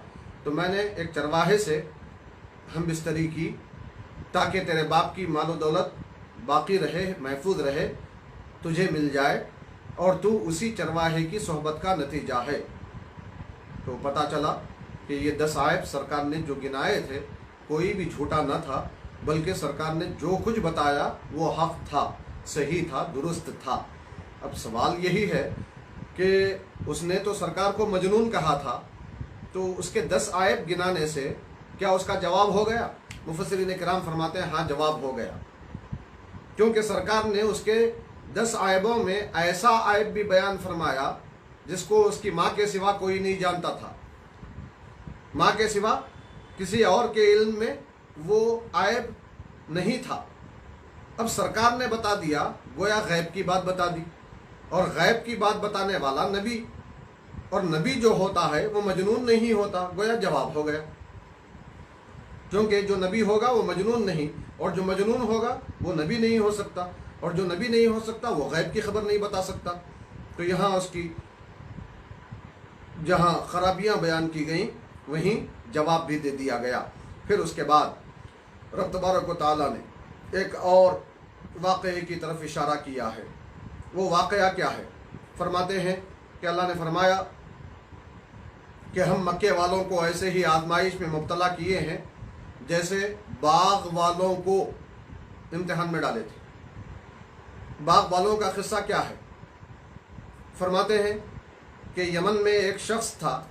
तो मैंने एक चरवाहे से हम बिस्तरी की ताकि तेरे बाप की मालो दौलत बाकी रहे, महफूज रहे, तुझे मिल जाए और तू उसी चरवाहे की सोहबत का नतीजा है। तो पता चला कि ये 10 आयब सरकार ने जो गिनाए थे कोई भी झूठा न था, बल्कि सरकार ने जो कुछ बताया वो हक़ था, सही था, दुरुस्त था। अब सवाल यही है कि उसने तो सरकार को मजनून कहा था, तो उसके 10 आयब गिनाने से क्या उसका जवाब हो गया? मुफस्सिरीन किराम फरमाते हैं हाँ, जवाब हो गया, क्योंकि सरकार ने उसके 10 आयबों में ऐसा आयब भी बयान फरमाया जिसको उसकी माँ के सिवा कोई नहीं जानता था। माँ के सिवा किसी और के इल्म में वो आयब नहीं था। अब सरकार ने बता दिया, गोया गैब की बात बता दी, और गैब की बात बताने वाला नबी, और नबी जो होता है वो मजनून नहीं होता, गोया जवाब हो गया। क्योंकि जो नबी होगा वो मजनून नहीं, और जो मजनून होगा वो नबी नहीं हो सकता, और जो नबी नहीं हो सकता वो गैब की खबर नहीं बता सकता। तो यहाँ उसकी जहाँ खराबियाँ बयान की गई वहीं जवाब भी दे दिया गया। फिर उसके बाद रब तबारक व तआला ने एक और वाक़ये की तरफ इशारा किया है। वो वाक़या क्या है? फरमाते हैं कि अल्लाह ने फरमाया कि हम मक्के वालों को ऐसे ही आजमाइश में मुब्तला किए हैं जैसे बाग वालों को इम्तिहान में डाले थे। बाग वालों का किस्सा क्या है? फरमाते हैं कि यमन में एक शख्स था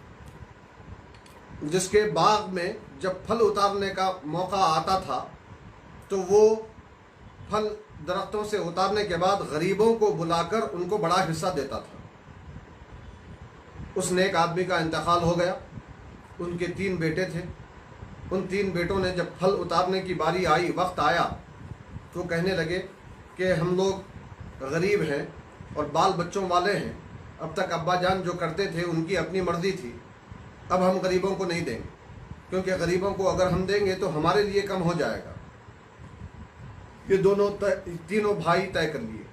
जिसके बाग में जब फल उतारने का मौका आता था तो वो फल दरख्तों से उतारने के बाद गरीबों को बुलाकर उनको बड़ा हिस्सा देता था। उस नेक आदमी का इंतकाल हो गया, उनके 3 बेटे थे। उन 3 बेटों ने जब फल उतारने की बारी आई, वक्त आया, तो कहने लगे कि हम लोग गरीब हैं और बाल बच्चों वाले हैं, अब तक अब्बा जान जो करते थे उनकी अपनी मर्ज़ी थी, अब हम गरीबों को नहीं देंगे, क्योंकि गरीबों को अगर हम देंगे तो हमारे लिए कम हो जाएगा। ये तीनों भाई तय कर लिए,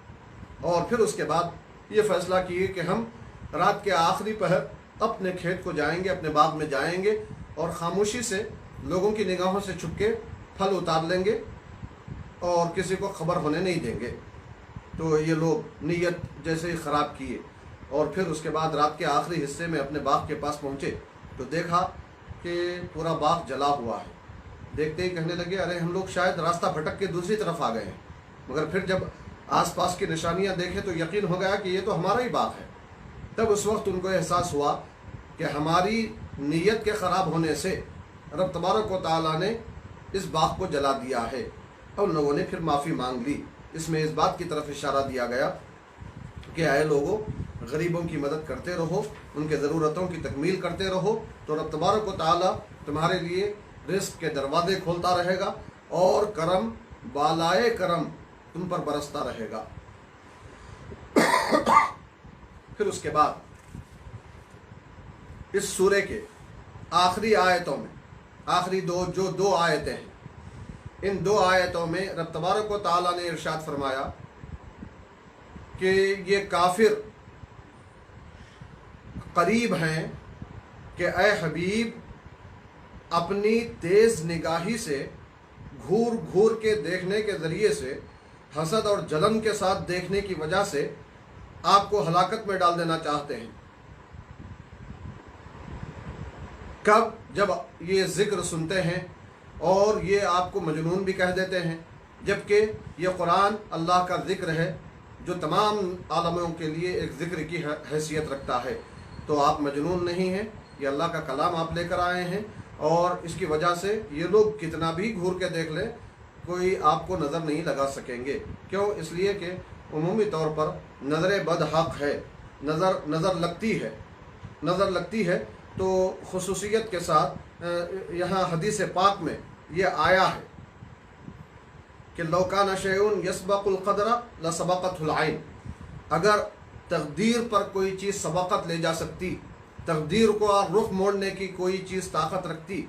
और फिर उसके बाद ये फैसला किए कि हम रात के आखिरी पहर अपने खेत को जाएंगे, अपने बाग में जाएंगे और ख़ामोशी से लोगों की निगाहों से छुप के फल उतार लेंगे और किसी को खबर होने नहीं देंगे। तो ये लोग नीयत जैसे ही ख़राब किए और फिर उसके बाद रात के आखिरी हिस्से में अपने बाग के पास पहुँचे तो देखा कि पूरा बाग जला हुआ है। देखते ही कहने लगे अरे हम लोग शायद रास्ता भटक के दूसरी तरफ आ गए हैं, मगर फिर जब आसपास की निशानियां देखे तो यकीन हो गया कि ये तो हमारा ही बाग है। तब उस वक्त उनको एहसास हुआ कि हमारी नीयत के ख़राब होने से रब तबारक व तआला ने इस बाग को जला दिया है। और लोगों ने फिर माफ़ी मांग ली। इसमें इस बात की तरफ इशारा दिया गया कि आए लोगों, गरीबों की मदद करते रहो, उनके ज़रूरतों की तकमील करते रहो, तो रब तबारक व तआला तुम्हारे लिए रिस्क के दरवाजे खोलता रहेगा और करम बालाए करम तुम पर बरसता रहेगा। फिर उसके बाद इस सूरे के आखिरी आयतों में, आखिरी दो आयतें हैं, इन 2 आयतों में रब तबारक व तआला ने इरशाद फरमाया कि ये काफिर करीब हैं कि ए हबीब अपनी तेज़ निगाही से घूर घूर के देखने के ज़रिए से, हसद और जलन के साथ देखने की वजह से आपको हलाकत में डाल देना चाहते हैं। कब? जब ये ज़िक्र सुनते हैं और ये आपको मजनून भी कह देते हैं, जबकि ये कुरान अल्लाह का ज़िक्र है जो तमाम आलमों के लिए एक ज़िक्र की हैसियत रखता है। तो आप मजनून नहीं हैं, ये अल्लाह का कलाम आप लेकर आए हैं, और इसकी वजह से ये लोग कितना भी घूर के देख लें कोई आपको नज़र नहीं लगा सकेंगे। क्यों? इसलिए कि उमूमी तौर पर नज़र बद हक़ है, नज़र लगती है। तो खुसूसियत के साथ यहाँ हदीस पाक में ये आया है कि लौ कान शैउन यसबकुल क़दरा लसबक़तहुल ऐन, अगर तकदीर पर कोई चीज़ सबक़त ले जा सकती, तकदीर को रुख मोड़ने की कोई चीज़ ताकत रखती,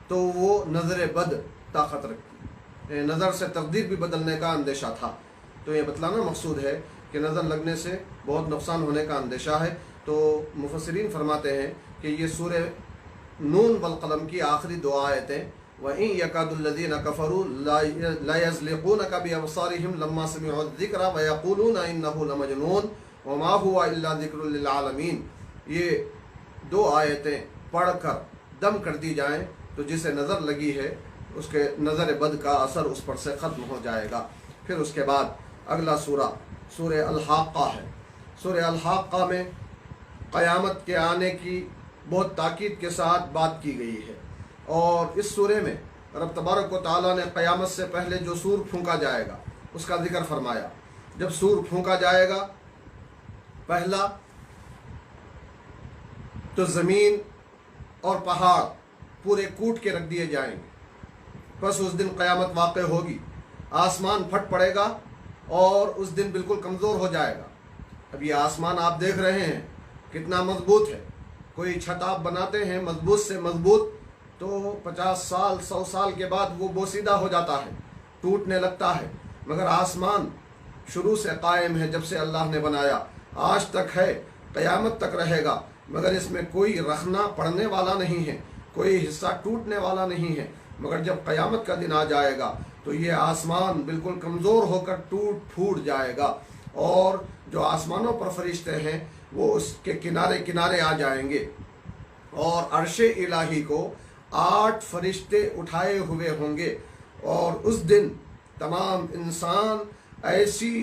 तो वो नज़र बद ताकत रखती। नज़र से तकदीर भी बदलने का अंदेशा था। तो ये बतलाना मकसूद है कि नज़र लगने से बहुत नुकसान होने का अंदेशा है। तो मुफस्सिरीन फरमाते हैं कि ये सूरह नून वल क़लम की आखिरी दो आयतें, वइन यकादुल्लज़ीना कफ़रू ला यज़लिक़ूनका बिअबसारिहिम लम्मा समिअु ज़िक्रा व यक़ूलूना इन्नहु लमजनून वमा हुवा इल्ला ज़िक्रुल लिल आलमीन, ये दो आयतें पढ़कर दम कर दी जाएं तो जिसे नज़र लगी है उसके नज़र बद का असर उस पर से ख़त्म हो जाएगा। फिर उसके बाद अगला सूरह अल-हाक़्क़ा है। सूरह अल-हाक़्क़ा में क़यामत के आने की बहुत ताकीद के साथ बात की गई है। और इस सूरह में रब तबारक व तआला ने क़यामत से पहले जो सूर फूंका जाएगा उसका ज़िक्र फरमाया। जब सूर फूंका जाएगा पहला, तो ज़मीन और पहाड़ पूरे कूट के रख दिए जाएंगे। बस उस दिन क़यामत वाक़ होगी, आसमान फट पड़ेगा और उस दिन बिल्कुल कमज़ोर हो जाएगा। अब ये आसमान आप देख रहे हैं कितना मजबूत है। कोई छत आप बनाते हैं मजबूत से मजबूत, तो 50 साल 100 साल के बाद वो बोसीदा हो जाता है, टूटने लगता है। मगर आसमान शुरू से कायम है, जब से अल्लाह ने बनाया आज तक है, क़यामत तक रहेगा। मगर इसमें कोई रखना पड़ने वाला नहीं है, कोई हिस्सा टूटने वाला नहीं है। मगर जब क़यामत का दिन आ जाएगा तो ये आसमान बिल्कुल कमज़ोर होकर टूट फूट जाएगा और जो आसमानों पर फरिश्ते हैं वो उसके किनारे किनारे आ जाएंगे और अर्शे इलाही को 8 फरिश्ते उठाए हुए होंगे। और उस दिन तमाम इंसान ऐसी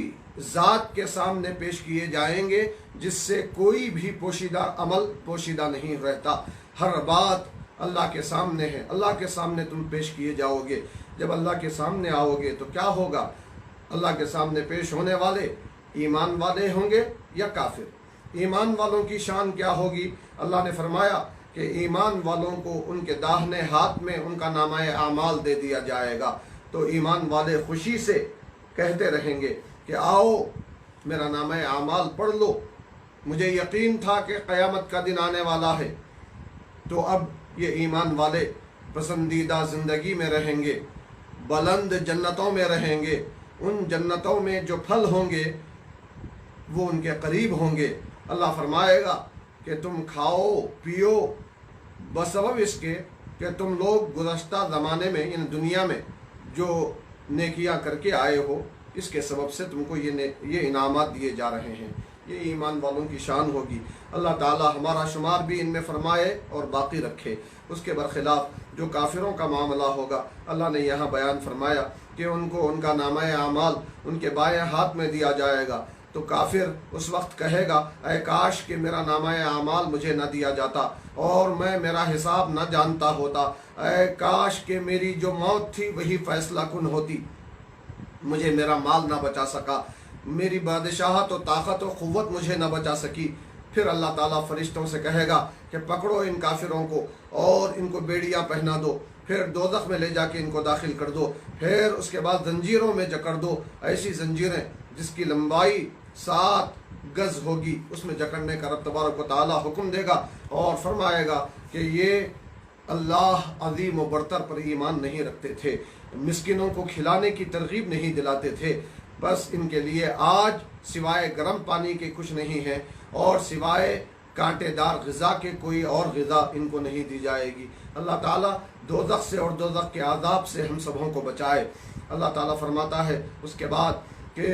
ज़ात के सामने पेश किए जाएंगे जिससे कोई भी पोशीदा अमल पोशीदा नहीं रहता। हर बात अल्लाह के सामने है, अल्लाह के सामने तुम पेश किए जाओगे। जब अल्लाह के सामने आओगे तो क्या होगा? अल्लाह के सामने पेश होने वाले ईमान वाले होंगे या काफिर। ईमान वालों की शान क्या होगी? अल्लाह ने फरमाया कि ईमान वालों को उनके दाहिने हाथ में उनका नामाए आमाल दे दिया जाएगा। तो ईमान वाले खुशी से कहते रहेंगे कि आओ मेरा नामाए आमाल पढ़ लो, मुझे यकीन था कि क़यामत का दिन आने वाला है। तो अब ये ईमान वाले पसंदीदा ज़िंदगी में रहेंगे, बुलंद जन्नतों में रहेंगे। उन जन्नतों में जो फल होंगे वो उनके करीब होंगे। अल्लाह फरमाएगा कि तुम खाओ पियो बसबब इसके कि तुम लोग गुज़श्ता ज़माने में इन दुनिया में जो नेकियां करके आए हो, इसके सबब से तुमको ये इनामात दिए जा रहे हैं। ये ईमान वालों की शान होगी। अल्लाह ताला हमारा शुमार भी इनमें फरमाए और बाकी रखे। उसके बरखिलाफ़ जो काफिरों का मामला होगा, अल्लाह ने यहाँ बयान फरमाया कि उनको उनका नामाए आमाल उनके बाएँ हाथ में दिया जाएगा। तो काफिर उस वक्त कहेगा, ऐ काश कि मेरा नामाए आमाल मुझे न दिया जाता और मैं मेरा हिसाब न जानता होता। ऐ काश कि मेरी जो मौत थी वही फैसला कुन होती, मुझे मेरा माल न बचा सका, मेरी बादशाहत और ताकत और क़ुव्वत मुझे न बचा सकी। फिर अल्लाह ताला फरिश्तों से कहेगा कि पकड़ो इन काफिरों को और इनको बेड़ियाँ पहना दो, फिर दोज़ख में ले जाके इनको दाखिल कर दो, फिर उसके बाद जंजीरों में जकड़ दो, ऐसी जंजीरें जिसकी लंबाई 7 गज़ होगी, उसमें जकड़ने का रब तबारक व तआला हुक्म देगा और फरमाएगा कि ये अल्लाह अज़ीम व बरतर पर ईमान नहीं रखते थे, मिस्किनों को खिलाने की तरगीब नहीं दिलाते थे। बस इनके लिए आज सिवाय गर्म पानी के कुछ नहीं है और सिवाय कांटेदार ग़िज़ा के कोई और ग़िज़ा इनको नहीं दी जाएगी। अल्लाह ताला दोज़ख से और दोज़ख के आज़ाब से हम सबों को बचाए। अल्लाह ताला फरमाता है उसके बाद कि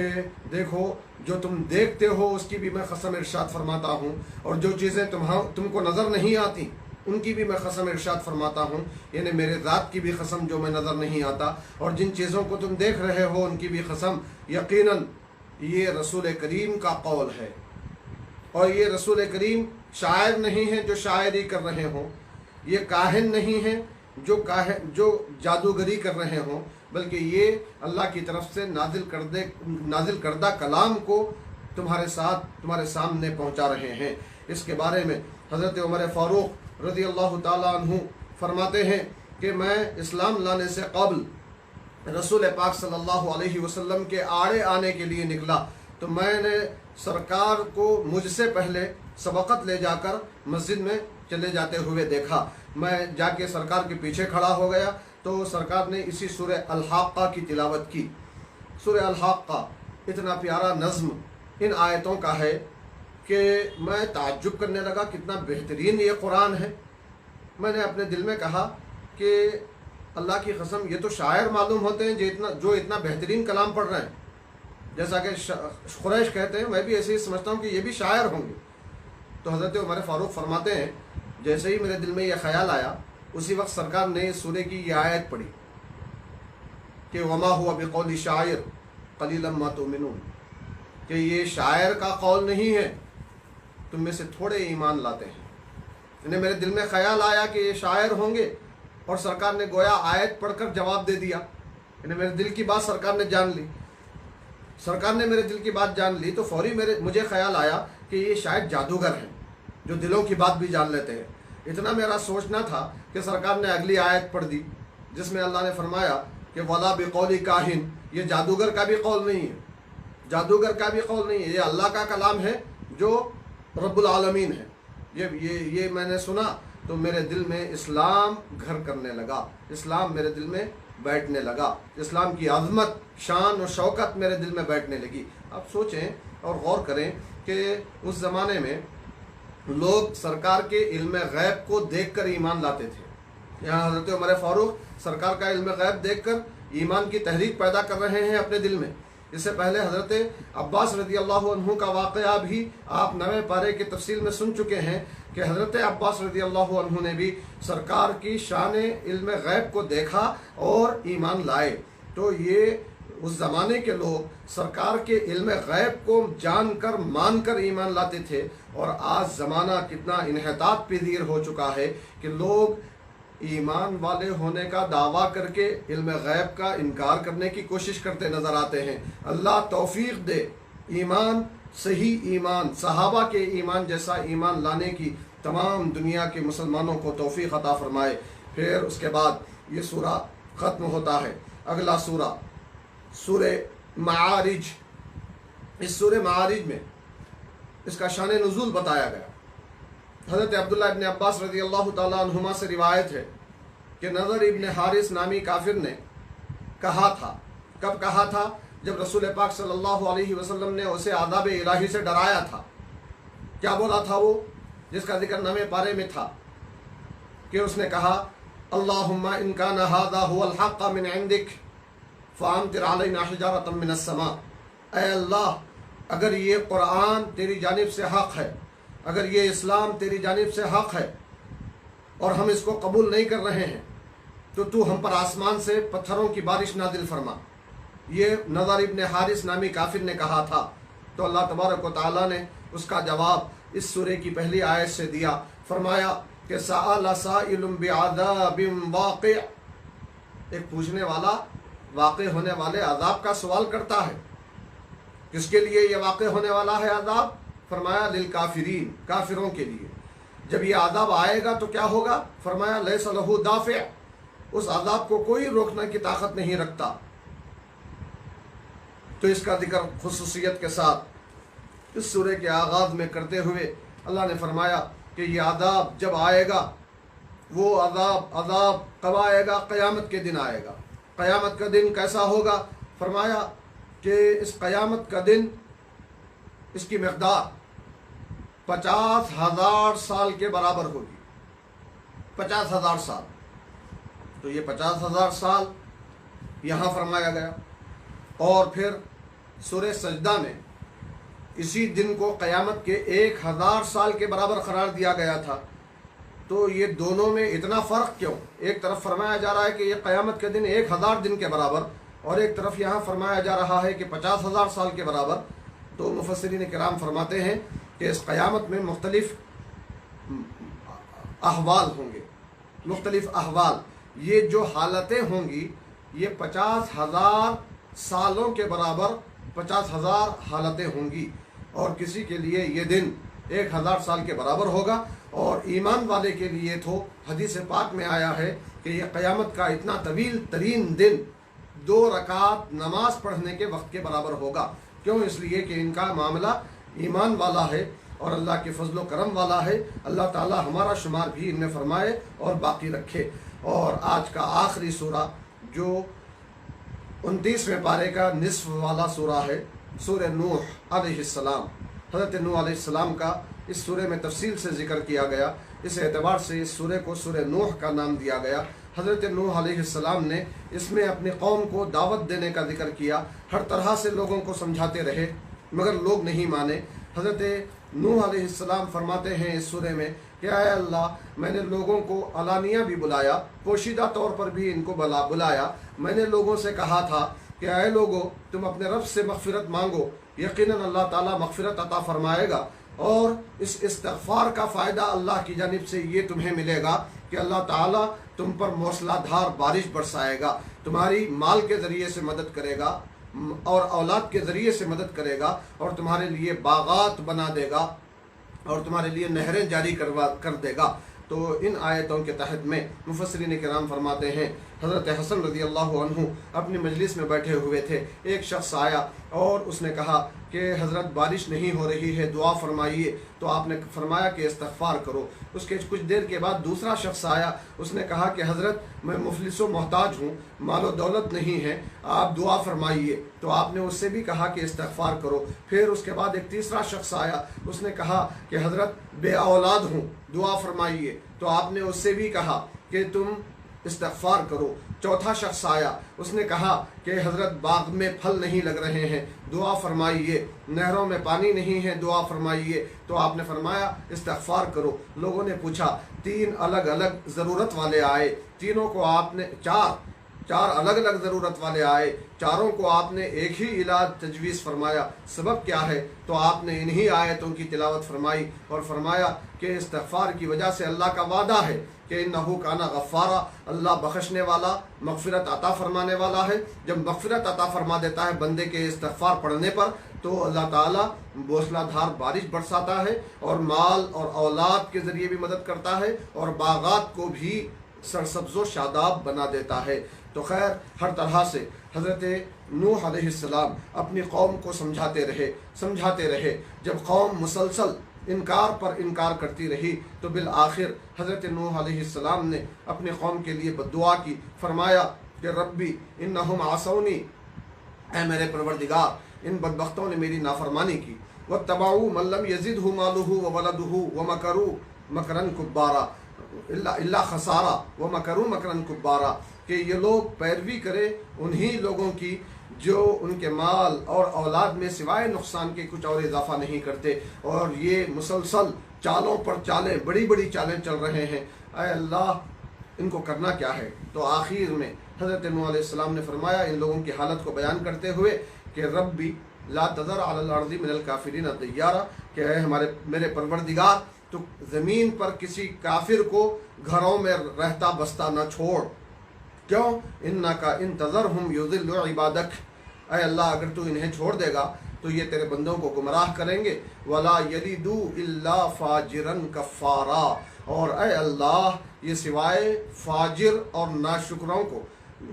देखो जो तुम देखते हो उसकी भी मैं कसम इरशाद फरमाता हूँ और जो चीज़ें तुमको नज़र नहीं आती उनकी भी मैं कसम इरशाद फरमाता हूँ, यानी मेरे ज़ात की भी कसम जो मैं नज़र नहीं आता, और जिन चीज़ों को तुम देख रहे हो उनकी भी कसम। यकीनन ये रसूल करीम का कौल है और ये रसूल करीम शायर नहीं है जो शायरी कर रहे हों, ये काहिन नहीं है जो जादूगरी कर रहे हों, بلکہ یہ اللہ کی طرف سے نازل کردہ کلام کو تمہارے سامنے پہنچا رہے ہیں۔ اس کے بارے میں حضرت عمر فاروق رضی اللہ تعالیٰ عنہ فرماتے ہیں کہ میں اسلام لانے سے قبل رسول پاک صلی اللہ علیہ وسلم کے آڑے آنے کے لیے نکلا تو میں نے سرکار کو مجھ سے پہلے سبقت لے جا کر مسجد میں چلے جاتے ہوئے دیکھا۔ میں جا کے سرکار کے پیچھے کھڑا ہو گیا تو سرکار نے اسی سورہ الحاقہ کی تلاوت کی۔ سورہ الحاقہ اتنا پیارا نظم ان آیتوں کا ہے کہ میں تعجب کرنے لگا کتنا بہترین یہ قرآن ہے۔ میں نے اپنے دل میں کہا کہ اللہ کی قسم یہ تو شاعر معلوم ہوتے ہیں جو اتنا بہترین کلام پڑھ رہے ہیں، جیسا کہ قریش کہتے ہیں، میں بھی ایسے ہی سمجھتا ہوں کہ یہ بھی شاعر ہوں گے۔ تو حضرت عمر فاروق فرماتے ہیں جیسے ہی میرے دل میں یہ خیال آیا اسی وقت سرکار نے اس سورے کی یہ آیت پڑھی کہ وما هو بقول شاعر قلیلا ما تؤمنون، کہ یہ شاعر کا قول نہیں ہے، تم میں سے تھوڑے ایمان لاتے ہیں۔ انہیں میرے دل میں خیال آیا کہ یہ شاعر ہوں گے اور سرکار نے گویا آیت پڑھ کر جواب دے دیا۔ انہیں میرے دل کی بات سرکار نے جان لی۔ سرکار نے میرے دل کی بات جان لی تو فوری مجھے خیال آیا کہ یہ شاید جادوگر ہیں جو دلوں کی بات بھی جان لیتے ہیں۔ اتنا میرا سوچنا تھا کہ سرکار نے اگلی آیت پڑھ دی جس میں اللہ نے فرمایا کہ ولا بقول کاہن، یہ جادوگر کا بھی قول نہیں ہے، جادوگر کا بھی قول نہیں ہے، یہ اللہ کا کلام ہے جو رب العالمین ہے۔ یہ میں نے سنا تو میرے دل میں اسلام گھر کرنے لگا، اسلام میرے دل میں بیٹھنے لگا، اسلام کی عظمت، شان و شوکت میرے دل میں بیٹھنے لگی۔ اب سوچیں اور غور کریں کہ اس زمانے میں لوگ سرکار کے علم غیب کو دیکھ کر ایمان لاتے تھے۔ یہاں حضرت عمر فاروق سرکار کا علم غیب دیکھ کر ایمان کی تحریک پیدا کر رہے ہیں اپنے دل میں۔ اس سے پہلے حضرت عباس رضی اللہ عنہ کا واقعہ بھی آپ 9 پارے کی تفصیل میں سن چکے ہیں کہ حضرت عباس رضی اللہ عنہ نے بھی سرکار کی شان علم غیب کو دیکھا اور ایمان لائے۔ تو یہ اس زمانے کے لوگ سرکار کے علم غیب کو جان کر مان کر ایمان لاتے تھے، اور آج زمانہ کتنا انحطاط پذیر ہو چکا ہے کہ لوگ ایمان والے ہونے کا دعویٰ کر کے علم غیب کا انکار کرنے کی کوشش کرتے نظر آتے ہیں۔ اللہ توفیق دے، ایمان، صحیح ایمان، صحابہ کے ایمان جیسا ایمان لانے کی تمام دنیا کے مسلمانوں کو توفیق عطا فرمائے۔ پھر اس کے بعد یہ سورہ ختم ہوتا ہے۔ اگلا سورہ سورہ معارج۔ اس سورہ معارج میں اس کا شان نزول بتایا گیا۔ حضرت عبداللہ ابن عباس رضی اللہ تعالیٰ عنہما سے روایت ہے کہ نضر ابن حارث نامی کافر نے کہا تھا۔ کب کہا تھا؟ جب رسول پاک صلی اللہ علیہ وسلم نے اسے عذاب الہی سے ڈرایا تھا۔ کیا بولا تھا وہ؟ جس کا ذکر 9 پارے میں تھا کہ اس نے کہا اللہم ان کان ھذا ھو الحق من عندک فامطر علینا حجارۃ من السماء، اے اللہ اگر یہ قرآن تیری جانب سے حق ہے، اگر یہ اسلام تیری جانب سے حق ہے اور ہم اس کو قبول نہیں کر رہے ہیں تو تو ہم پر آسمان سے پتھروں کی بارش نازل فرما۔ یہ نضر ابن حارث نامی کافر نے کہا تھا۔ تو اللہ تبارک و تعالیٰ نے اس کا جواب اس سورے کی پہلی آیت سے دیا۔ فرمایا کہ سأل سائل بعذاب واقع، ایک پوچھنے والا واقع ہونے والے عذاب کا سوال کرتا ہے۔ کس کے لیے یہ واقع ہونے والا ہے عذاب؟ فرمایا للکافرین، کافروں کے لیے۔ جب یہ عذاب آئے گا تو کیا ہوگا؟ فرمایا لیس لہ دافع، اس عذاب کو کوئی روکنے کی طاقت نہیں رکھتا۔ تو اس کا ذکر خصوصیت کے ساتھ اس سورے کے آغاز میں کرتے ہوئے اللہ نے فرمایا کہ یہ عذاب جب آئے گا، وہ عذاب کب آئے گا؟ قیامت کے دن آئے گا۔ قیامت کا دن کیسا ہوگا؟ فرمایا کہ اس قیامت کا دن، اس کی مقدار 50,000 سال کے برابر ہوگی۔ 50,000 سال۔ تو یہ 50,000 سال یہاں فرمایا گیا، اور پھر سورہ سجدہ میں اسی دن کو قیامت کے 1,000 سال کے برابر قرار دیا گیا تھا۔ تو یہ دونوں میں اتنا فرق کیوں؟ ایک طرف فرمایا جا رہا ہے کہ یہ قیامت کے دن 1,000 دن کے برابر، اور ایک طرف یہاں فرمایا جا رہا ہے کہ 50,000 سال کے برابر۔ تو مفسرین کرام فرماتے ہیں کہ اس قیامت میں مختلف احوال ہوں گے، مختلف احوال۔ یہ جو حالتیں ہوں گی یہ 50,000 سالوں کے برابر 50,000 حالتیں ہوں گی، اور کسی کے لیے یہ دن 1,000 سال کے برابر ہوگا۔ اور ایمان والے کے لیے تو حدیث پاک میں آیا ہے کہ یہ قیامت کا اتنا طویل ترین دن 2 رکعت نماز پڑھنے کے وقت کے برابر ہوگا۔ کیوں؟ اس لیے کہ ان کا معاملہ ایمان والا ہے اور اللہ کے فضل و کرم والا ہے۔ اللہ تعالی ہمارا شمار بھی ان میں فرمائے اور باقی رکھے۔ اور آج کا آخری سورہ جو 29ویں پارے کا نصف والا سورہ ہے، سورہ نوح علیہ السلام۔ حضرت نوح علیہ السلام کا اس سورہ میں تفصیل سے ذکر کیا گیا، اس اعتبار سے اس سورہ کو سورہ نوح کا نام دیا گیا۔ حضرت نوح علیہ السلام نے اس میں اپنی قوم کو دعوت دینے کا ذکر کیا، ہر طرح سے لوگوں کو سمجھاتے رہے مگر لوگ نہیں مانے۔ حضرت نوح علیہ السلام فرماتے ہیں اس سورہ میں کہ اے اللہ، میں نے لوگوں کو علانیہ بھی بلایا، پوشیدہ طور پر بھی ان کو بلایا۔ میں نے لوگوں سے کہا تھا کہ اے لوگو، تم اپنے رب سے مغفرت مانگو، یقیناً اللہ تعالیٰ مغفرت عطا فرمائے گا، اور اس استغفار کا فائدہ اللہ کی جانب سے یہ تمہیں ملے گا کہ اللہ تعالیٰ تم پر موسلا دھار بارش برسائے گا، تمہاری مال کے ذریعے سے مدد کرے گا اور اولاد کے ذریعے سے مدد کرے گا، اور تمہارے لیے باغات بنا دے گا اور تمہارے لیے نہریں جاری کر دے گا۔ تو ان آیتوں کے تحت میں مفسرین کرام فرماتے ہیں، حضرت حسن رضی اللہ عنہ اپنی مجلس میں بیٹھے ہوئے تھے، ایک شخص آیا اور اس نے کہا کہ حضرت بارش نہیں ہو رہی ہے، دعا فرمائیے۔ تو آپ نے فرمایا کہ استغفار کرو۔ اس کے کچھ دیر کے بعد دوسرا شخص آیا، اس نے کہا کہ حضرت میں مفلس و محتاج ہوں، مال و دولت نہیں ہے، آپ دعا فرمائیے۔ تو آپ نے اس سے بھی کہا کہ استغفار کرو۔ پھر اس کے بعد ایک تیسرا شخص آیا، اس نے کہا کہ حضرت بے اولاد ہوں، دعا فرمائیے۔ تو آپ نے اس سے بھی کہا کہ تم استغفار کرو۔ چوتھا شخص آیا، اس نے کہا کہ حضرت باغ میں پھل نہیں لگ رہے ہیں، دعا فرمائیے، نہروں میں پانی نہیں ہے، دعا فرمائیے۔ تو آپ نے فرمایا استغفار کرو۔ لوگوں نے پوچھا، 3 الگ الگ ضرورت والے آئے، تینوں کو آپ نے چار الگ الگ ضرورت والے آئے، چاروں کو آپ نے ایک ہی علاج تجویز فرمایا، سبب کیا ہے؟ تو آپ نے انہی آیتوں کی تلاوت فرمائی اور فرمایا کہ استغفار کی وجہ سے اللہ کا وعدہ ہے کہ انہو کانا غفارا، اللہ بخشنے والا، مغفرت عطا فرمانے والا ہے۔ جب مغفرت عطا فرما دیتا ہے بندے کے استغفار پڑھنے پر، تو اللہ تعالیٰ موسلا دھار بارش برساتا ہے اور مال اور اولاد کے ذریعے بھی مدد کرتا ہے اور باغات کو بھی سرسبز و شاداب بنا دیتا ہے۔ تو خیر، ہر طرح سے حضرت نوح علیہ السلام اپنی قوم کو سمجھاتے رہے۔ جب قوم مسلسل انکار پر انکار کرتی رہی تو بالآخر حضرت نوح علیہ السلام نے اپنی قوم کے لیے بددعا کی، فرمایا کہ ربی انہم عصونی، اے میرے پروردگار، ان بدبختوں نے میری نافرمانی کی، واتبعوا من لم یزدہ مالہ وولدہ ومکروا مکرا کبارا الا خسارا ومکروا مکرا کبارا، کہ یہ لوگ پیروی کرے انہی لوگوں کی جو ان کے مال اور اولاد میں سوائے نقصان کے کچھ اور اضافہ نہیں کرتے، اور یہ مسلسل چالوں پر چالیں، بڑی بڑی چالیں چل رہے ہیں، اے اللہ ان کو کرنا کیا ہے؟ تو آخر میں حضرت نوح علیہ السلام نے فرمایا ان لوگوں کی حالت کو بیان کرتے ہوئے کہ ربی لا تذر علی الارض من الکافرین دیارا، کہ اے میرے پروردگار، تو زمین پر کسی کافر کو گھروں میں رہتا بستا نہ چھوڑ۔ کیوں؟ انکا ان تذرہم یضل عبادک، اے اللہ اگر تو انہیں چھوڑ دے گا تو یہ تیرے بندوں کو گمراہ کریں گے، ولا یلدوا الا فاجرا کفارا، اور اے اللہ یہ سوائے فاجر اور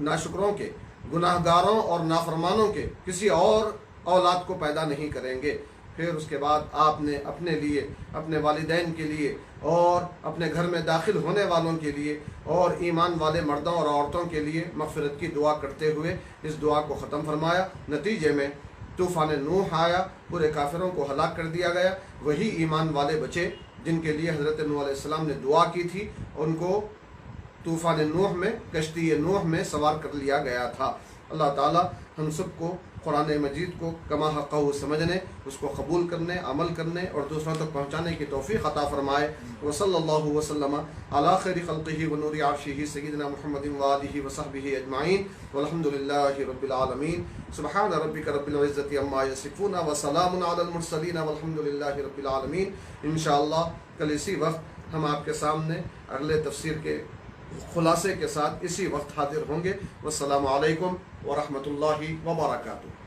ناشکروں کے، گناہ گاروں اور نافرمانوں کے کسی اور اولاد کو پیدا نہیں کریں گے۔ پھر اس کے بعد آپ نے اپنے لیے، اپنے والدین کے لیے اور اپنے گھر میں داخل ہونے والوں کے لیے اور ایمان والے مردوں اور عورتوں کے لیے مغفرت کی دعا کرتے ہوئے اس دعا کو ختم فرمایا۔ نتیجے میں طوفان نوح آیا، پورے کافروں کو ہلاک کر دیا گیا، وہی ایمان والے بچے جن کے لیے حضرت نوح علیہ السلام نے دعا کی تھی، ان کو طوفان نوح میں، کشتی نوح میں سوار کر لیا گیا تھا۔ اللہ تعالی ہم سب کو قرآن مجید کو کما حقہ سمجھنے، اس کو قبول کرنے، عمل کرنے اور دوسروں تک پہنچانے کی توفیق عطا فرمائے۔ وصلی اللہ وسلم علی خیر خلقہ ونور عرشہ سیدنا محمد وآلہ وصحبہ اجمعین، والحمد للہ رب العالمین۔ سبحان ربک رب العزۃ عما یصفون وسلام علی المرسلین والحمد للہ رب العالمین۔ انشاءاللہ کل اسی وقت ہم آپ کے سامنے اگلے تفسیر کے خلاصے کے ساتھ اسی وقت حاضر ہوں گے۔ والسلام علیکم ورحمۃ اللہ وبرکاتہ۔